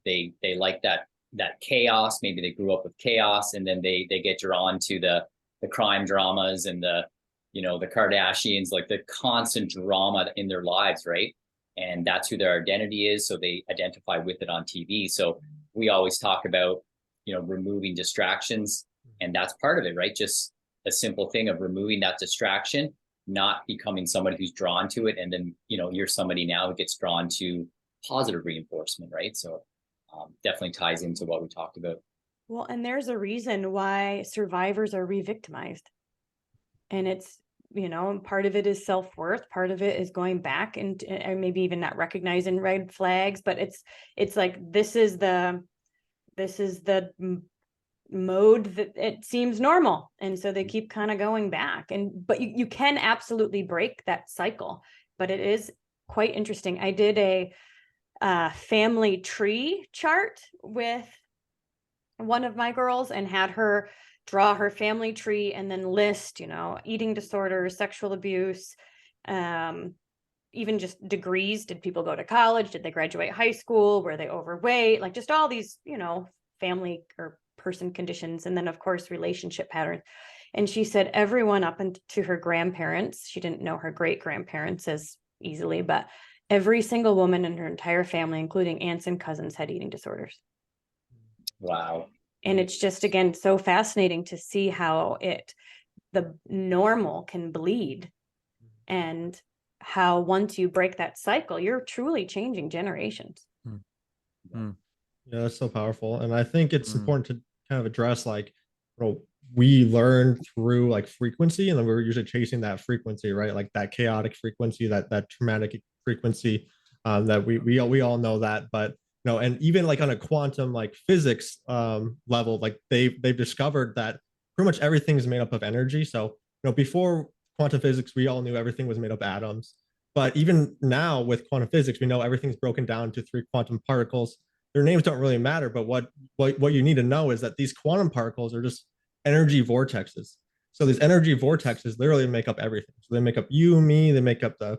[SPEAKER 4] They like that chaos. Maybe they grew up with chaos, and then they get drawn to the crime dramas and the Kardashians, like the constant drama in their lives, right? And that's who their identity is. So they identify with it on TV. So we always talk about, removing distractions, and that's part of it, right? Just a simple thing of removing that distraction, not becoming somebody who's drawn to it. And then, you're somebody now who gets drawn to positive reinforcement, right? So definitely ties into what we talked about.
[SPEAKER 5] Well, and there's a reason why survivors are re-victimized. And it's, part of it is self-worth. Part of it is going back and maybe even not recognizing red flags, but it's like, this is the mode that it seems normal, and so they keep kind of going back. But you can absolutely break that cycle, but it is quite interesting. I did a family tree chart with one of my girls and had her draw her family tree and then list, eating disorders, sexual abuse, even just degrees. Did people go to college? Did they graduate high school? Were they overweight? Like just all these, family or person conditions, and then of course relationship patterns. And she said everyone up into her grandparents, she didn't know her great grandparents as easily, but every single woman in her entire family, including aunts and cousins, had eating disorders.
[SPEAKER 4] Wow.
[SPEAKER 5] And it's just, again, so fascinating to see how the normal can bleed, and how once you break that cycle, you're truly changing generations.
[SPEAKER 1] Yeah, that's so powerful. And I think it's important to kind of address like, we learn through like frequency, and then we're usually chasing that frequency, right? Like that chaotic frequency, that traumatic frequency, that we all know that. But and even like on a quantum like physics level, like they've discovered that pretty much everything is made up of energy. So before quantum physics, we all knew everything was made up of atoms. But even now with quantum physics, we know everything's broken down to 3 quantum particles. their names don't really matter. But what you need to know is that these quantum particles are just energy vortexes. So these energy vortexes literally make up everything. So they make up you, me, they make up the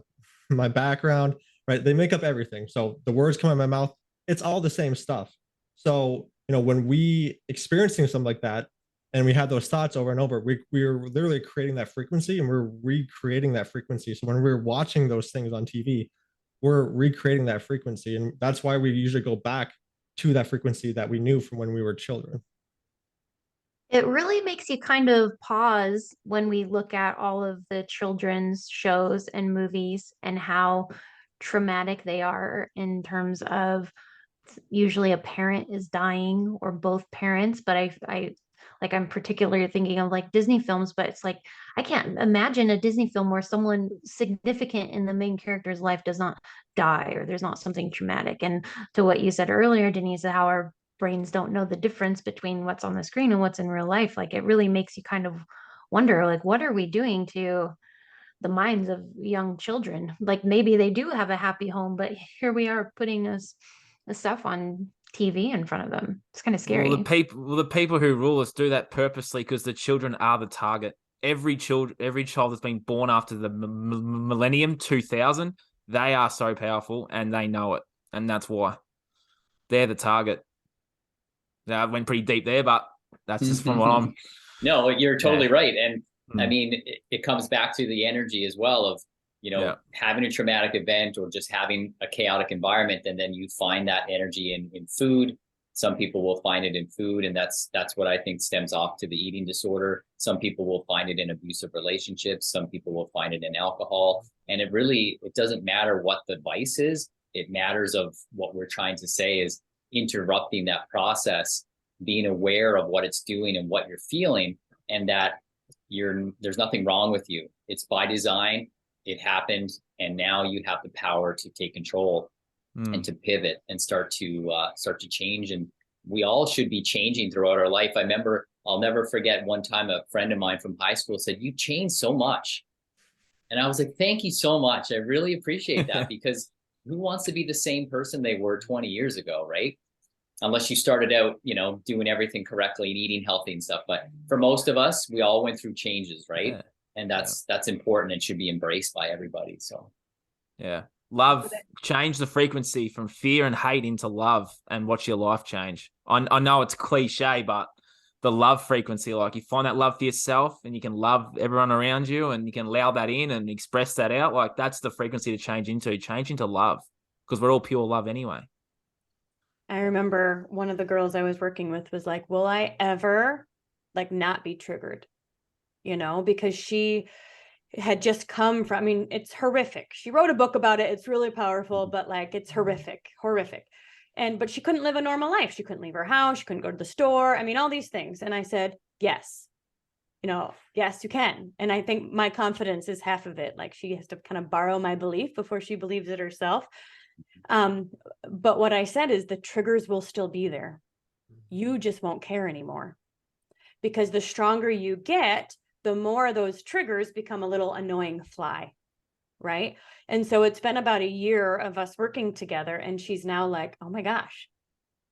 [SPEAKER 1] my background, right? They make up everything. So the words come out of my mouth, it's all the same stuff. So, when we experiencing something like that and we have those thoughts over and over, we're literally creating that frequency and we're recreating that frequency. So when we're watching those things on TV, we're recreating that frequency. And that's why we usually go back to that frequency that we knew from when we were children.
[SPEAKER 3] It really makes you kind of pause when we look at all of the children's shows and movies and how traumatic they are in terms of usually a parent is dying or both parents. But I'm particularly thinking of like Disney films, but it's like I can't imagine a Disney film where someone significant in the main character's life does not die or there's not something traumatic. And to what you said earlier, Denise, how our brains don't know the difference between what's on the screen and what's in real life. Like it really makes you kind of wonder, like, what are we doing to the minds of young children? Like maybe they do have a happy home, but here we are putting us the stuff on TV in front of them. It's kind of scary.
[SPEAKER 2] Well, the people who rule us do that purposely because the children are the target. Every child that's been born after the millennium 2000, they are so powerful and they know it, and that's why they're the target. Now, I went pretty deep there, but that's just from what I'm.
[SPEAKER 4] No, you're totally right, and I mean, it comes back to the energy as well of having a traumatic event or just having a chaotic environment, and then you find that energy in food. Some people will find it in food, and that's what I think stems off to the eating disorder. Some people will find it in abusive relationships. Some people will find it in alcohol, and it doesn't matter what the vice is. It matters of what we're trying to say is interrupting that process, being aware of what it's doing and what you're feeling, and that there's nothing wrong with you. It's by design. It happened, and now you have the power to take control and to pivot and start to change. And we all should be changing throughout our life. I remember, I'll never forget one time a friend of mine from high school said, "You changed so much." And I was like, "Thank you so much. I really appreciate that," because who wants to be the same person they were 20 years ago, right? Unless you started out, doing everything correctly and eating healthy and stuff. But for most of us, we all went through changes, right? Yeah. And that's important and should be embraced by everybody. So
[SPEAKER 2] yeah. Love, change the frequency from fear and hate into love and watch your life change. I know it's cliche, but the love frequency, like you find that love for yourself and you can love everyone around you and you can allow that in and express that out. Like that's the frequency to change into love, because we're all pure love anyway.
[SPEAKER 5] I remember one of the girls I was working with was like, will I ever not be triggered? Because she had just come from, I mean, it's horrific. She wrote a book about it. It's really powerful, but it's horrific. But she couldn't live a normal life. She couldn't leave her house. She couldn't go to the store. I mean, all these things. And I said, yes, yes, you can. And I think my confidence is half of it. Like she has to kind of borrow my belief before she believes it herself. But what I said is the triggers will still be there. You just won't care anymore, because the stronger you get, the more those triggers become a little annoying fly, right? And so it's been about a year of us working together, and she's now like, oh my gosh,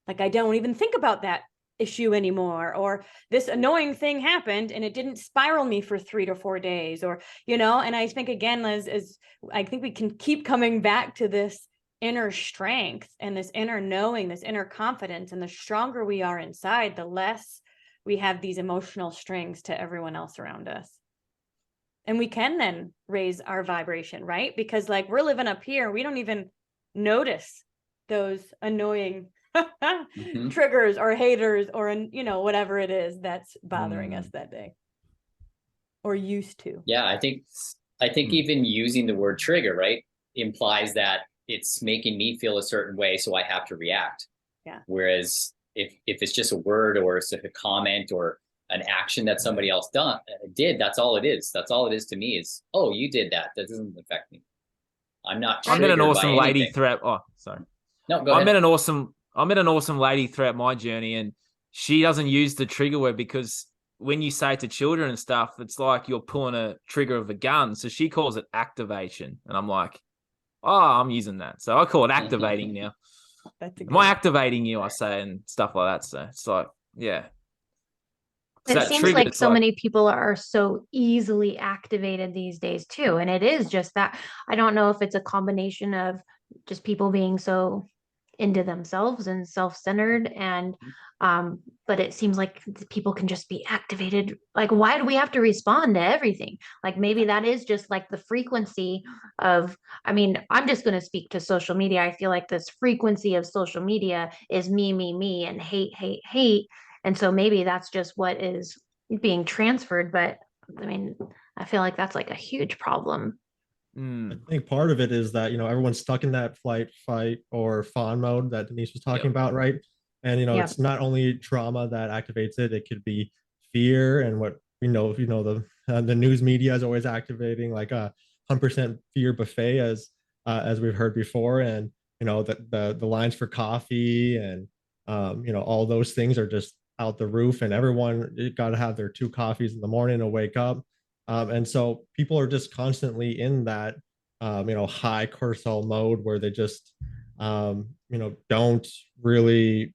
[SPEAKER 5] I don't even think about that issue anymore, or this annoying thing happened and it didn't spiral me for 3 to 4 days, or and I think again, as I think we can keep coming back to this inner strength and this inner knowing, this inner confidence, and the stronger we are inside, the less we have these emotional strings to everyone else around us. And we can then raise our vibration, right? Because we're living up here, we don't even notice those annoying triggers or haters or, whatever it is that's bothering us that day or used to.
[SPEAKER 4] Yeah, I think even using the word trigger, right, implies that it's making me feel a certain way, so I have to react.
[SPEAKER 5] Yeah.
[SPEAKER 4] Whereas if it's just a word or it's a comment or an action that somebody else did, that's all it is. That's all it is to me is, oh, you did that. That doesn't affect me. I'm not.
[SPEAKER 2] I met an awesome lady throughout. Oh, sorry.
[SPEAKER 4] No, go ahead.
[SPEAKER 2] I met an awesome lady throughout my journey, and she doesn't use the trigger word, because when you say it to children and stuff, it's like you're pulling a trigger of a gun. So she calls it activation, and I'm like, oh, I'm using that. So I call it activating now.
[SPEAKER 5] That's a
[SPEAKER 2] Am
[SPEAKER 5] good
[SPEAKER 2] I activating you? I say, and stuff like that. So it's like, yeah. So
[SPEAKER 3] It
[SPEAKER 2] that
[SPEAKER 3] seems
[SPEAKER 2] trigger,
[SPEAKER 3] like
[SPEAKER 2] it's
[SPEAKER 3] so
[SPEAKER 2] like,
[SPEAKER 3] many people are so easily activated these days too. And it is just that. I don't know if it's a combination of just people being so into themselves and self-centered and but it seems like people can just be activated. Like, why do we have to respond to everything? Like, maybe that is just like the frequency of, I mean, I'm just going to speak to social media. I feel like this frequency of social media is me, and hate, hate, hate. And so maybe that's just what is being transferred. But I mean, I feel like that's like a huge problem.
[SPEAKER 1] I think part of it is that, everyone's stuck in that flight, fight, or fawn mode that Denise was talking
[SPEAKER 2] Yep.
[SPEAKER 1] about, right? And,
[SPEAKER 3] Yep.
[SPEAKER 1] it's not only trauma that activates it, it could be fear and what we know, the news media is always activating like a 100% fear buffet as we've heard before. And, the lines for coffee and, all those things are just out the roof, and everyone got to have their 2 coffees in the morning to wake up. And so people are just constantly in that, high cortisol mode where they just, don't really,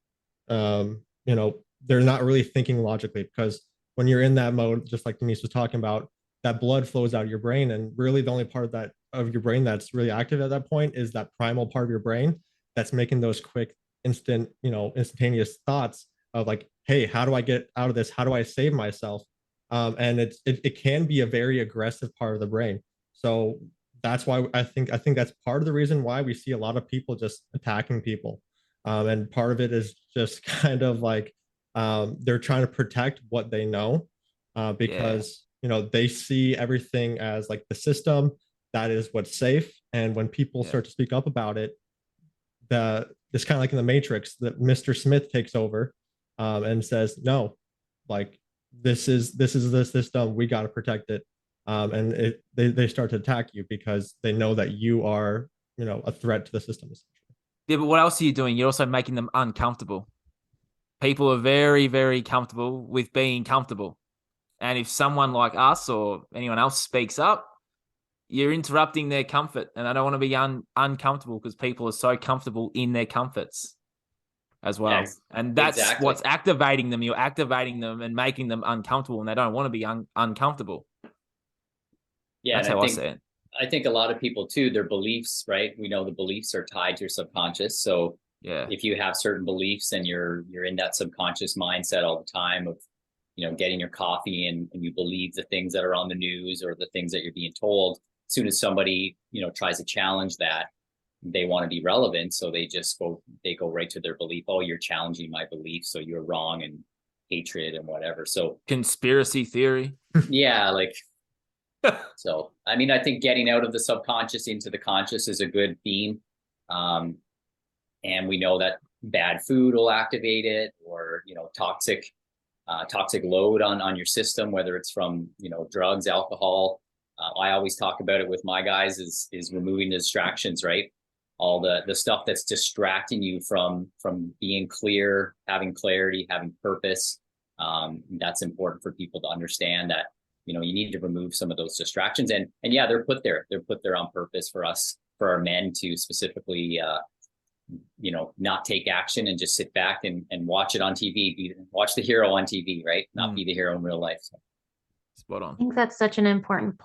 [SPEAKER 1] they're not really thinking logically, because when you're in that mode, just like Denise was talking about, that blood flows out of your brain. And really the only part of your brain that's really active at that point is that primal part of your brain that's making those quick, instantaneous thoughts of like, hey, how do I get out of this? How do I save myself? And it can be a very aggressive part of the brain. So that's why I think that's part of the reason why we see a lot of people just attacking people, and part of it is just kind of like, they're trying to protect what they know, because they see everything as like the system that is what's safe, and when people
[SPEAKER 2] Yeah.
[SPEAKER 1] start to speak up about it, it's kind of like in the Matrix that Mr. Smith takes over, and says no, like this is the system, we got to protect it, and they start to attack you because they know that you are a threat to the system.
[SPEAKER 2] Yeah, but what else are you doing? You're also making them uncomfortable. People are very, very comfortable with being comfortable. And if someone like us or anyone else speaks up, you're interrupting their comfort. And I don't want to be uncomfortable, because people are so comfortable in their comforts as well. And that's
[SPEAKER 4] Exactly.
[SPEAKER 2] what's activating them. You're activating them and making them uncomfortable, and they don't want to be uncomfortable.
[SPEAKER 4] Yeah,
[SPEAKER 2] That's
[SPEAKER 4] and
[SPEAKER 2] how I see it.
[SPEAKER 4] I think a lot of people too, their beliefs, right? We know the beliefs are tied to your subconscious. So
[SPEAKER 2] Yeah.
[SPEAKER 4] if you have certain beliefs and you're in that subconscious mindset all the time of, getting your coffee and you believe the things that are on the news or the things that you're being told, as soon as somebody, tries to challenge that, they want to be relevant. So they go right to their belief. Oh, you're challenging my belief, so you're wrong, and hatred and whatever. So
[SPEAKER 2] Conspiracy theory.
[SPEAKER 4] yeah, like, so, I mean, I think getting out of the subconscious into the conscious is a good theme. And we know that bad food will activate it, or, toxic load on your system, whether it's from, drugs, alcohol. I always talk about it with my guys is removing the distractions, right? All the stuff that's distracting you from being clear, having clarity, having purpose. That's important for people to understand that, you need to remove some of those distractions. And yeah, they're put there on purpose for us, for our men to specifically, not take action and just sit back and watch it on TV, watch the hero on TV, right? Not be the hero in real life. So.
[SPEAKER 2] Spot on.
[SPEAKER 3] I think that's such an important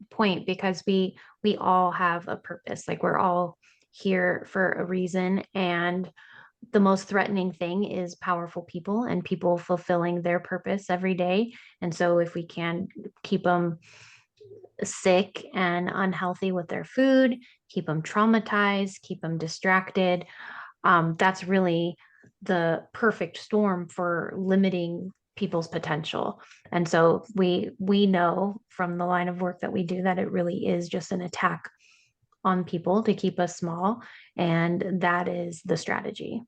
[SPEAKER 3] point because we all have a purpose. Like, we're all here for a reason, and the most threatening thing is powerful people and people fulfilling their purpose every day. And so if we can keep them sick and unhealthy with their food, keep them traumatized, keep them distracted, that's really the perfect storm for limiting people's potential. And so we know from the line of work that we do that it really is just an attack on people to keep us small, and that is the strategy.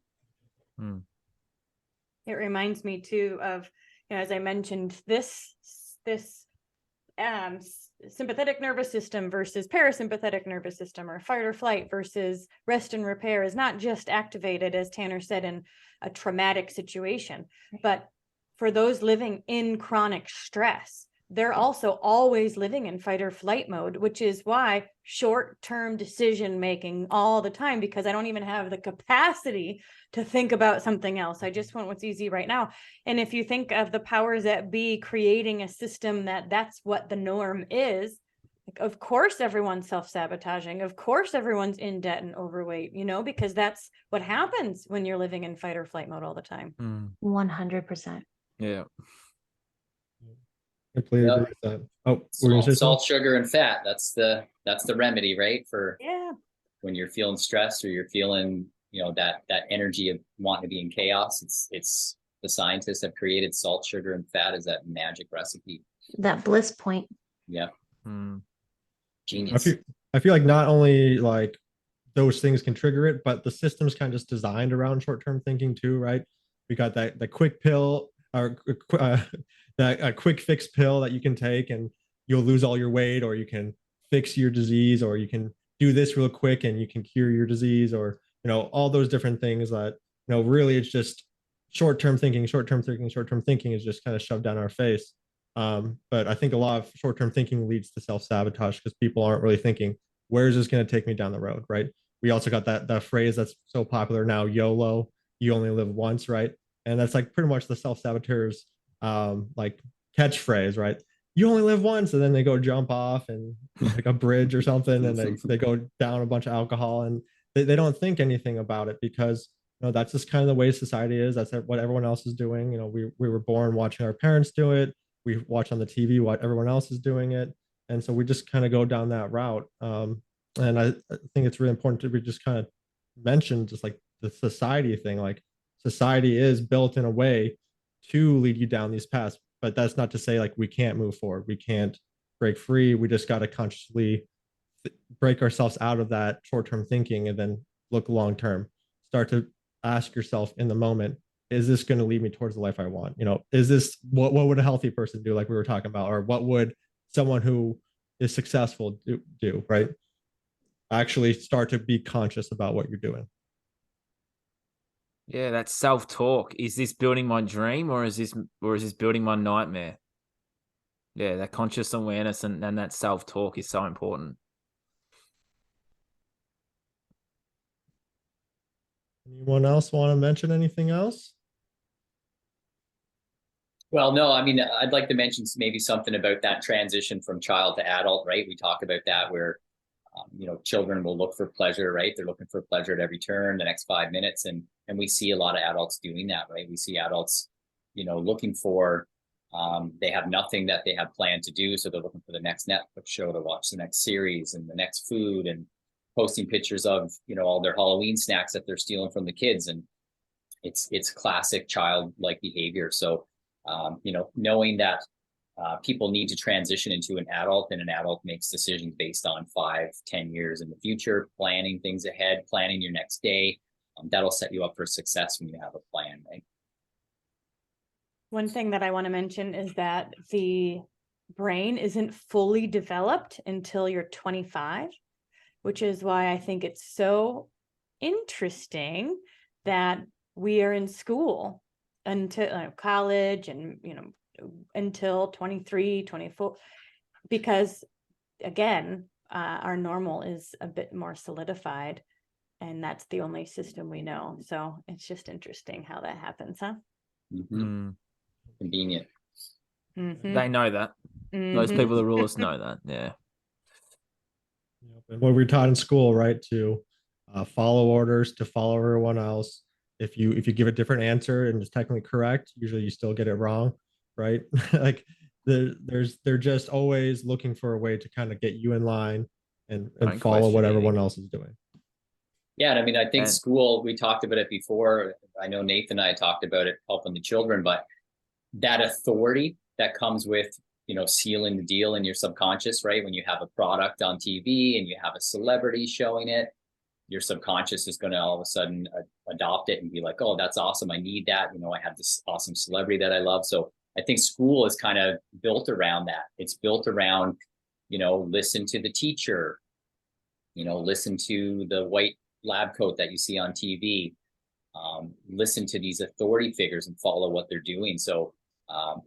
[SPEAKER 5] It reminds me too of, as I mentioned, this sympathetic nervous system versus parasympathetic nervous system, or fight or flight versus rest and repair, is not just activated, as Tanner said, in a traumatic situation, but for those living in chronic stress, they're also always living in fight or flight mode, which is why short-term decision making all the time, because I don't even have the capacity to think about something else. I just want what's easy right now. And if you think of the powers that be creating a system that's what the norm is, like, of course everyone's self-sabotaging, of course everyone's in debt and overweight, because that's what happens when you're living in fight or flight mode all the time.
[SPEAKER 3] 100%.
[SPEAKER 2] Yeah.
[SPEAKER 1] Completely agree with that. Oh, we're gonna say
[SPEAKER 4] Salt,
[SPEAKER 1] something?
[SPEAKER 4] sugar, and fat. That's the remedy, right? For
[SPEAKER 5] Yeah.
[SPEAKER 4] when you're feeling stressed or you're feeling, that energy of wanting to be in chaos. It's the scientists have created salt, sugar, and fat as that magic recipe.
[SPEAKER 3] That bliss point.
[SPEAKER 4] Yeah.
[SPEAKER 2] Mm.
[SPEAKER 4] Genius.
[SPEAKER 1] I feel like not only like those things can trigger it, but the system's kind of just designed around short-term thinking too, right? We got that the quick pill or that a quick fix pill that you can take and you'll lose all your weight, or you can fix your disease, or you can do this real quick and you can cure your disease, or all those different things that really it's just short-term thinking, short-term thinking, short-term thinking is just kind of shoved down our face. But I think a lot of short-term thinking leads to self-sabotage because people aren't really thinking, where is this going to take me down the road, right? We also got that phrase that's so popular now, YOLO, you only live once, right? And that's like pretty much the self-saboteurs like catchphrase, right? You only live once, and then they go jump off and like a bridge or something, and they go down a bunch of alcohol, and they don't think anything about it because that's just kind of the way society is. That's what everyone else is doing. We were born watching our parents do it. We watch on the TV what everyone else is doing it, and so we just kind of go down that route. And I think it's really important to be just kind of mention just like the society thing. Like society is built in a way to lead you down these paths, but that's not to say like we can't move forward. We can't break free. We just got to consciously break ourselves out of that short-term thinking and then look long-term. Start to ask yourself in the moment, is this going to lead me towards the life I want? Is this what would a healthy person do, like we were talking about, or what would someone who is successful do, right? Actually start to be conscious about what you're doing.
[SPEAKER 2] Yeah, that self-talk. Is this building my dream or is this building my nightmare? Yeah, that conscious awareness and that self-talk is so important.
[SPEAKER 1] Anyone else want to mention anything else?
[SPEAKER 4] Well, no, I mean, I'd like to mention maybe something about that transition from child to adult, right? We talk about that where, children will look for pleasure, right? They're looking for pleasure at every turn, the next 5 minutes. And we see a lot of adults doing that, right? We see adults, looking for, they have nothing that they have planned to do. So they're looking for the next Netflix show to watch, the next series and the next food, and posting pictures of, all their Halloween snacks that they're stealing from the kids. And it's classic childlike behavior. So, knowing that people need to transition into an adult, and an adult makes decisions based on 5-10 years in the future, planning things ahead, planning your next day. That'll set you up for success when you have a plan, right?
[SPEAKER 5] One thing that I want to mention is that the brain isn't fully developed until you're 25, which is why I think it's so interesting that we are in school until college and, until 23, 24, because again, our normal is a bit more solidified, and that's the only system we know. So it's just interesting how that happens, huh?
[SPEAKER 4] Convenient.
[SPEAKER 2] They know that. Those people that rule us know that. Yeah.
[SPEAKER 1] And what we're taught in school, right, to follow orders, to follow everyone else. If you give a different answer and it's technically correct, usually you still get it wrong, right? Like they're just always looking for a way to kind of get you in line and follow what everyone else is doing.
[SPEAKER 4] Yeah, and I mean, I think school, we talked about it before. I know Nathan and I talked about it, helping the children, but that authority that comes with, sealing the deal in your subconscious, right? When you have a product on TV and you have a celebrity showing it, your subconscious is going to all of a sudden adopt it and be like, oh, that's awesome. I need that. I have this awesome celebrity that I love. So I think school is kind of built around that. It's built around, listen to the teacher, listen to the white lab coat that you see on TV, listen to these authority figures and follow what they're doing. So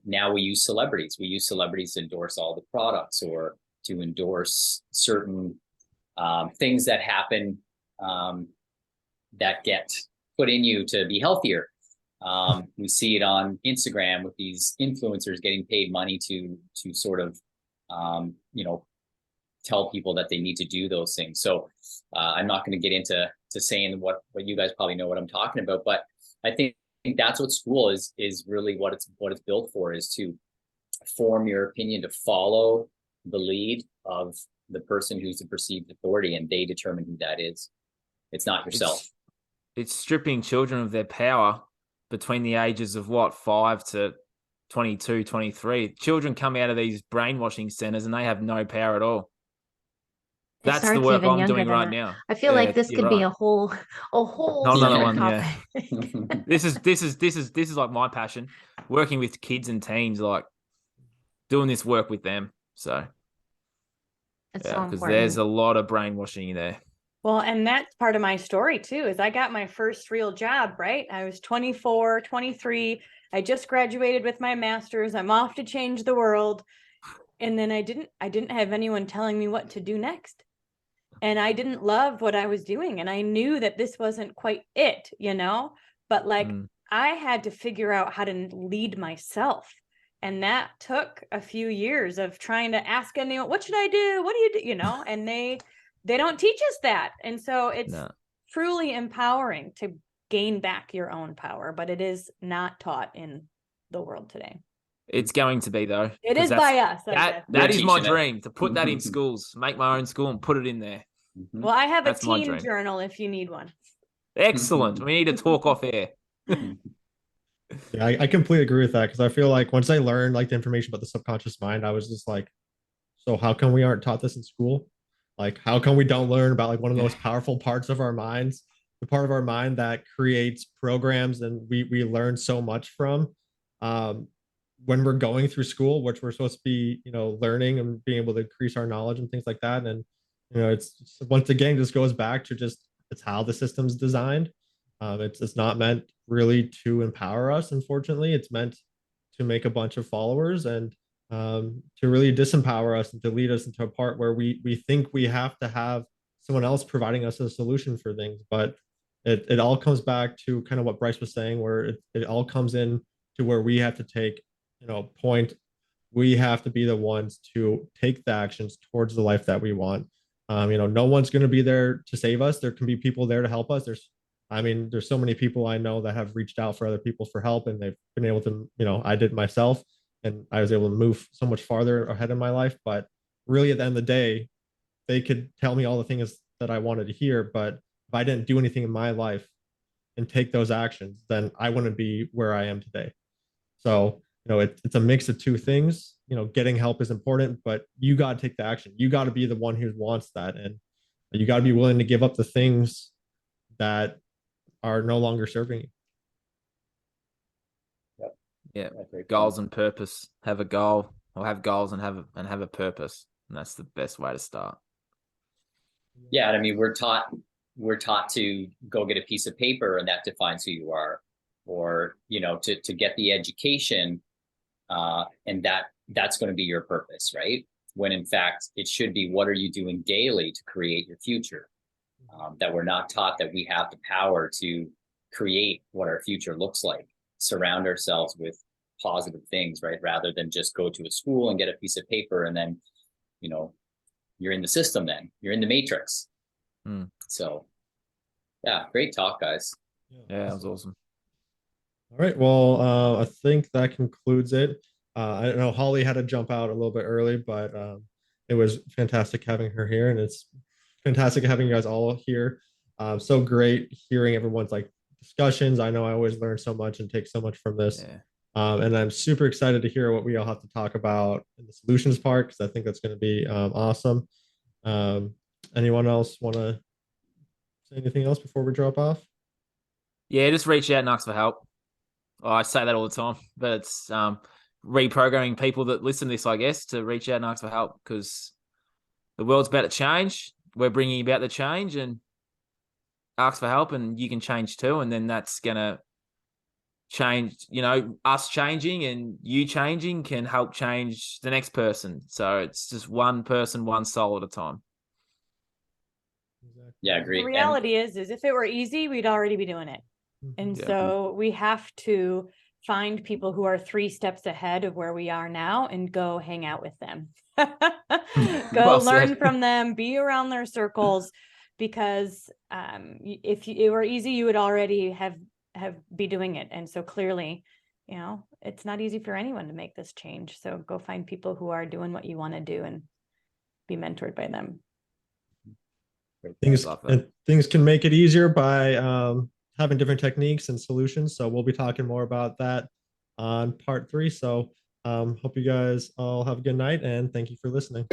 [SPEAKER 4] Now we use celebrities. We use celebrities to endorse all the products or to endorse certain things that happen that get put in you to be healthier. We see it on Instagram with these influencers getting paid money to sort of, tell people that they need to do those things. So I'm not going to get into saying what you guys probably know what I'm talking about, but I think that's what school is really what it's built for, is to form your opinion, to follow the lead of the person who's the perceived authority, and they determine who that is. It's not yourself.
[SPEAKER 2] It's stripping children of their power between the ages of 5 to 22, 23. Children come out of these brainwashing centers and they have no power at all.
[SPEAKER 3] It
[SPEAKER 2] That's the
[SPEAKER 3] starts
[SPEAKER 2] work
[SPEAKER 3] even
[SPEAKER 2] I'm
[SPEAKER 3] younger
[SPEAKER 2] doing
[SPEAKER 3] than
[SPEAKER 2] right
[SPEAKER 3] that.
[SPEAKER 2] now.
[SPEAKER 3] I feel like this
[SPEAKER 2] you're
[SPEAKER 3] could be
[SPEAKER 2] right.
[SPEAKER 3] a whole
[SPEAKER 2] Another
[SPEAKER 3] separate
[SPEAKER 2] one,
[SPEAKER 3] topic.
[SPEAKER 2] yeah. This is like my passion, working with kids and teens, like doing this work with them. So
[SPEAKER 3] It's
[SPEAKER 2] yeah,
[SPEAKER 3] so
[SPEAKER 2] because
[SPEAKER 3] important.
[SPEAKER 2] there's a lot of brainwashing there.
[SPEAKER 5] Well, and that's part of my story too, is I got my first real job, right? I was 24, 23. I just graduated with my master's. I'm off to change the world. And then I didn't have anyone telling me what to do next. And I didn't love what I was doing. And I knew that this wasn't quite it, but like I had to figure out how to lead myself. And that took a few years of trying to ask anyone, what should I do? What do you do? And they don't teach us that. And so it's truly empowering to gain back your own power, but it is not taught in the world today.
[SPEAKER 2] It's going to be, though.
[SPEAKER 5] It is by us.
[SPEAKER 2] That is my dream, to put that in schools, make my own school and put it in there.
[SPEAKER 5] Well, I have
[SPEAKER 2] That's
[SPEAKER 5] a
[SPEAKER 2] my
[SPEAKER 5] teen
[SPEAKER 2] dream.
[SPEAKER 5] journal if you need one.
[SPEAKER 2] Excellent. We need to talk off air.
[SPEAKER 1] Yeah, I completely agree with that, because I feel like once I learned like the information about the subconscious mind, I was just like, so how come we aren't taught this in school? Like, how come we don't learn about like one of the most powerful parts of our minds, the part of our mind that creates programs and we learn so much from when we're going through school, which we're supposed to be, learning and being able to increase our knowledge and things like that. And it's once again just goes back to just it's how the system's designed. It's not meant really to empower us. Unfortunately, it's meant to make a bunch of followers and to really disempower us and to lead us into a part where we think we have to have someone else providing us a solution for things. But it all comes back to kind of what Bryce was saying, where it all comes in to where we have to take, point. We have to be the ones to take the actions towards the life that we want. No one's going to be there to save us. There can be people there to help us. There's so many people I know that have reached out for other people for help, and they've been able to, I did myself, and I was able to move so much farther ahead in my life. But really, at the end of the day, they could tell me all the things that I wanted to hear. But if I didn't do anything in my life and take those actions, then I wouldn't be where I am today. So, it's a mix of two things. Getting help is important, but you got to take the action. You got to be the one who wants that. And you got to be willing to give up the things that are no longer serving you.
[SPEAKER 2] Yeah. Goals and purpose. Have a goal, or have goals and have a purpose. And that's the best way to start.
[SPEAKER 4] Yeah. I mean, we're taught to go get a piece of paper and that defines who you are, or, to get the education and that's going to be your purpose, right? When in fact, it should be, what are you doing daily to create your future? That we're not taught that we have the power to create what our future looks like, surround ourselves with positive things, right? Rather than just go to a school and get a piece of paper and then, you're in the system, then you're in the matrix. So yeah, great talk, guys.
[SPEAKER 2] Yeah, that was awesome.
[SPEAKER 1] All right. Well, I think that concludes it. I know Holly had to jump out a little bit early, but it was fantastic having her here, and it's fantastic having you guys all here. So great hearing everyone's like discussions. I know I always learn so much and take so much from this.
[SPEAKER 2] Yeah.
[SPEAKER 1] And I'm super excited to hear what we all have to talk about in the solutions part, because I think that's going to be awesome. Anyone else want to say anything else before we drop off?
[SPEAKER 2] Yeah, just reach out and ask for help. Oh, I say that all the time, but it's reprogramming people that listen to this, I guess, to reach out and ask for help, because the world's about to change. We're bringing about the change, and ask for help and you can change too. And then that's going to change, us changing and you changing can help change the next person. So it's just one person, one soul at a time.
[SPEAKER 4] Yeah, agree.
[SPEAKER 5] The reality is if it were easy, we'd already be doing it. And
[SPEAKER 2] Yeah.
[SPEAKER 5] so we have to find people who are 3 steps ahead of where we are now and go hang out with them. Go
[SPEAKER 2] Well
[SPEAKER 5] learn
[SPEAKER 2] said.
[SPEAKER 5] from them, be around their circles, because if it were easy, you would already have be doing it. And so clearly, it's not easy for anyone to make this change. So go find people who are doing what you want to do and be mentored by them.
[SPEAKER 1] Things can make it easier by having different techniques and solutions. So we'll be talking more about that on part 3. So hope you guys all have a good night, and thank you for listening.